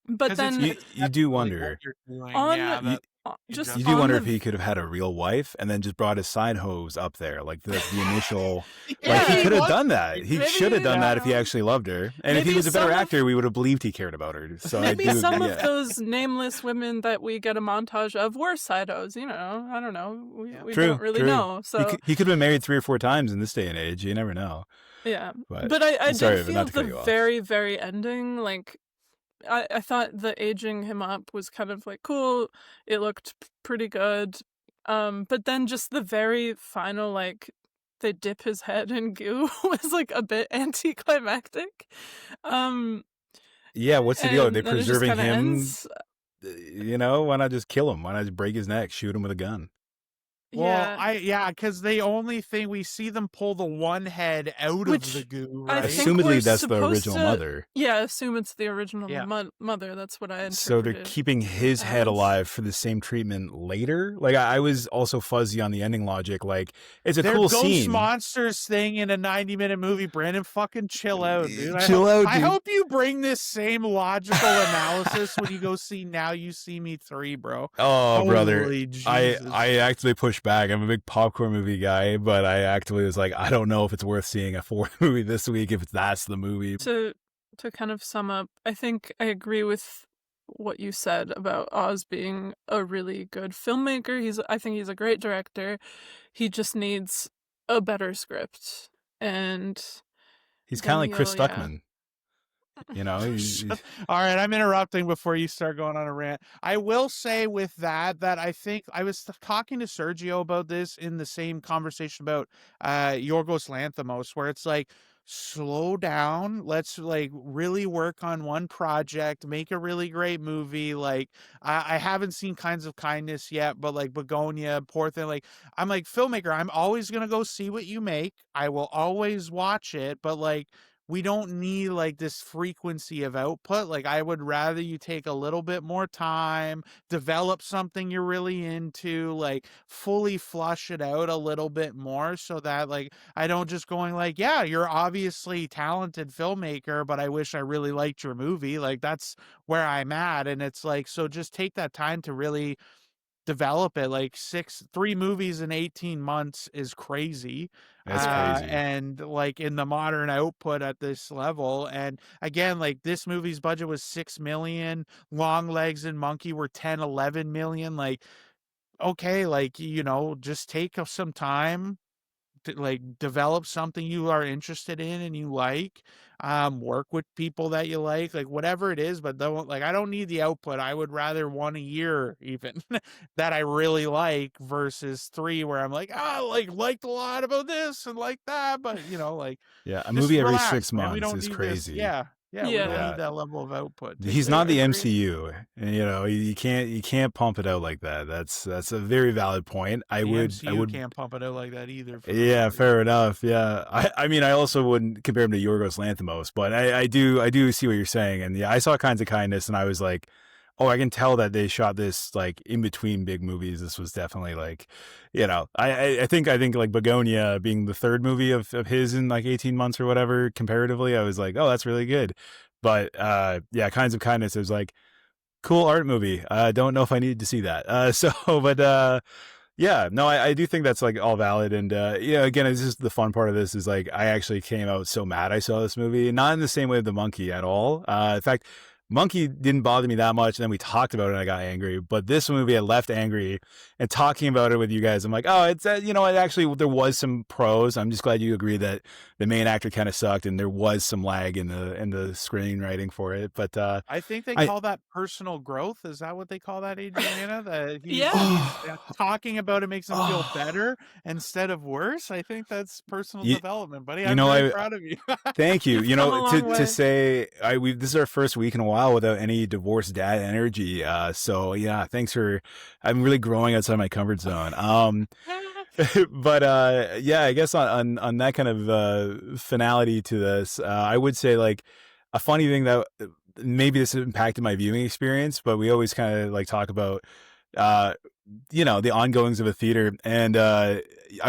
But
'Cause it's
then
You do
really what
wonder.
you're doing,
on
yeah,
You,
that
just
you do
on
wonder
the
if he could have had a real wife and then just brought his side hose up there, like the initial. Like
Yeah.
he
he
could have
was
done that.
married.
He
Maybe,
should have done
Yeah.
that if he actually loved her. And if he
Maybe
was a better
some of-
actor, we would have believed he cared about her. So I
maybe
do.
some of
Yeah.
those nameless women that we get a montage of were sidos, you know. I don't know. We
True.
don't really
True.
know. So
He could have been married 3 or 4 times in this day and age. You never know.
yeah.
But
But I
sorry,
did
but
feel
not to cut
the
you off.
very, very ending, like I thought the aging him up was kind of like cool. It looked pretty good. But then just the very final, like they dip his head in goo was like a bit anticlimactic.
Yeah, what's the deal? Are
And
they
then it just
preserving
kind of
him?
ends.
You know, why not just kill him? Why not just break his neck, shoot him with a gun?
Well,
Yeah.
because the only thing we see them pull the one head out
Which
of the goo,
I
right?
think we're
Assumedly, that's the
supposed
original
to-
mother.
Yeah, assume it's the original
Yeah.
mother. That's what I interpreted.
So they're keeping his head
as.
alive for the same treatment later. Like I was also fuzzy on the ending logic. Like it's a
They're
cool
ghost
scene.
monsters thing in a 90-minute movie. Brandon, fucking chill out, dude.
Chill out,
I
dude.
hope you bring this same logical analysis when you go see Now You See Me 3, bro.
Oh, brother.
Holy Jesus.
I actively pushed back. I'm a big popcorn movie guy, but I actively was like, I don't know if it's worth seeing a 4 movie this week if that's the movie.
To kind of sum up, I think I agree with what you said about Oz being a really good filmmaker. I think he's a great director. He just needs a better script. And
He's kind of like Chris
yeah.
Stuckman. You know,
All right, I'm interrupting before you start going on a rant. I will say with that I think I was talking to Sergio about this in the same conversation about Yorgos Lanthimos, where it's like, slow down, let's like really work on one project, make a really great movie. Like I haven't seen Kinds of Kindness yet, but like Begonia, poor thing, like I'm like, filmmaker, I'm always gonna go see what you make, I will always watch it, but like we don't need like this frequency of output. Like I would rather you take a little bit more time, develop something you're really into, like fully flush it out a little bit more, so that like I don't just going like, yeah, you're obviously talented filmmaker, but I wish I really liked your movie. Like that's where I'm at. And it's like, so just take that time to really develop it. Like 3 movies in 18 months is crazy.
That's crazy.
And like in the modern output at this level, and again, like this movie's budget was 6 million, Longlegs and Monkey were 10-11 million. Like, okay, like, you know, just take some time to like develop something you are interested in and you like, work with people that you like whatever it is, but don't, like, I don't need the output. I would rather 1 a year even that I really like versus 3 where I'm like, liked a lot about this and like that, but you know, like,
Yeah, a
just
movie every
relax,
6
man. We
months
don't
is
need
crazy.
this. Yeah, we don't
Yeah.
need that level of output. Take
He's
it.
not the
Agreed.
MCU, and you know you can't pump it out like that. That's a very valid point. I
The
would
MCU can't pump it out like that either. for the
Yeah,
most part.
fair enough. Yeah, I mean I also wouldn't compare him to Yorgos Lanthimos, but I do see what you're saying, and yeah, I saw Kinds of Kindness, and I was like, oh, I can tell that they shot this like in between big movies. This was definitely like, you know, I think like Begonia being the 3rd movie of his in like 18 months or whatever comparatively, I was like, oh, that's really good. But yeah, Kinds of Kindness, it was like, cool art movie. I don't know if I needed to see that. Yeah, no, I do think that's like all valid. And yeah, again, it's just the fun part of this is like, I actually came out so mad I saw this movie, not in the same way of The Monkey at all. In fact, Monkey didn't bother me that much, and then we talked about it and I got angry. But this movie I left angry, and talking about it with you guys, I'm like, oh, it's you know, it actually there was some pros. I'm just glad you agree that the main actor kind of sucked and there was some lag in the screenwriting for it. But
I think they call that personal growth. Is that what they call that, Adriana? That he's
Yeah.
talking about it makes him feel better instead of worse. I think that's personal development, buddy.
you
I'm
know,
very proud of you.
Thank you.
You've
You
come a
know,
long way.
to say this is our first week in a while without any divorced dad energy. So yeah, thanks for. I'm really growing outside my comfort zone. But yeah, I guess on that kind of finality to this, I would say like a funny thing that maybe this impacted my viewing experience, but we always kind of like talk about you know, the ongoings of a theater. And I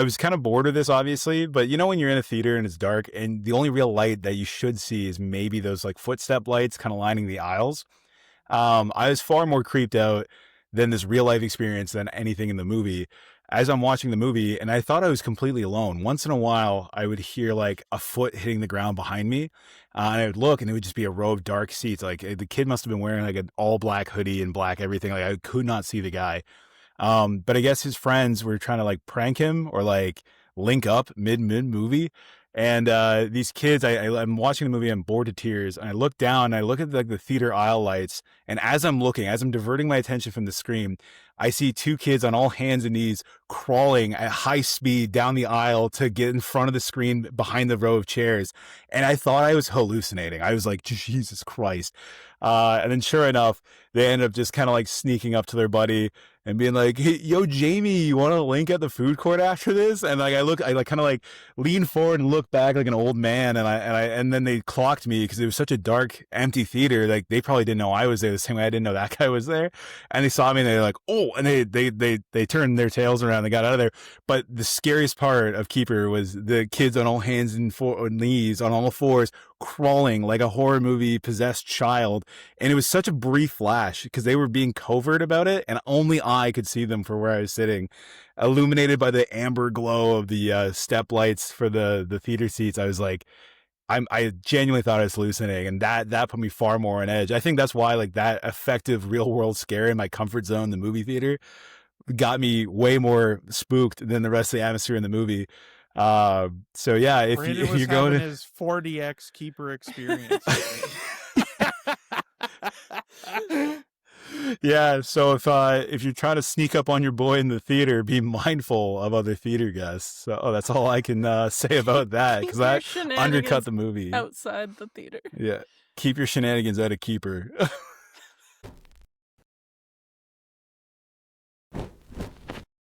was kind of bored of this, obviously, but you know, when you're in a theater and it's dark and the only real light that you should see is maybe those like footstep lights kind of lining the aisles. I was far more creeped out than this real life experience than anything in the movie. As I'm watching the movie, and I thought I was completely alone. Once in a while, I would hear like a foot hitting the ground behind me, and I would look, and it would just be a row of dark seats. Like the kid must have been wearing like an all black hoodie and black everything. Like I could not see the guy. But I guess his friends were trying to like prank him or like link up mid movie. And these kids, I'm watching the movie, I'm bored to tears, and I look down, and I look at like the theater aisle lights, and as I'm diverting my attention from the screen, I see two kids on all hands and knees crawling at high speed down the aisle to get in front of the screen behind the row of chairs. And I thought I was hallucinating. I was like, Jesus Christ. And then sure enough, they end up just kind of like sneaking up to their buddy and being like, hey, yo, Jamie, you want to link at the food court after this? And like, I like kind of like lean forward and look back like an old man. And then they clocked me because it was such a dark, empty theater. Like they probably didn't know I was there the same way I didn't know that guy was there. And they saw me and they're like, oh, and they turned their tails around. They got out of there. But the scariest part of Keeper was the kids on all hands and knees on all fours crawling like a horror movie possessed child. And it was such a brief flash because they were being covert about it, and only I could see them for where I was sitting, illuminated by the amber glow of the step lights for the theater seats. I was like, I genuinely thought I was hallucinating, and that put me far more on edge. I think that's why like that effective real world scare in my comfort zone, the movie theater, got me way more spooked than the rest of the atmosphere in the movie. So yeah, if you're going to
his 40x Keeper experience.
Yeah, so if you're trying to sneak up on your boy in the theater, be mindful of other theater guests. So that's all I can say about that, because that undercut the movie
outside the theater.
Yeah, keep your shenanigans out of Keeper.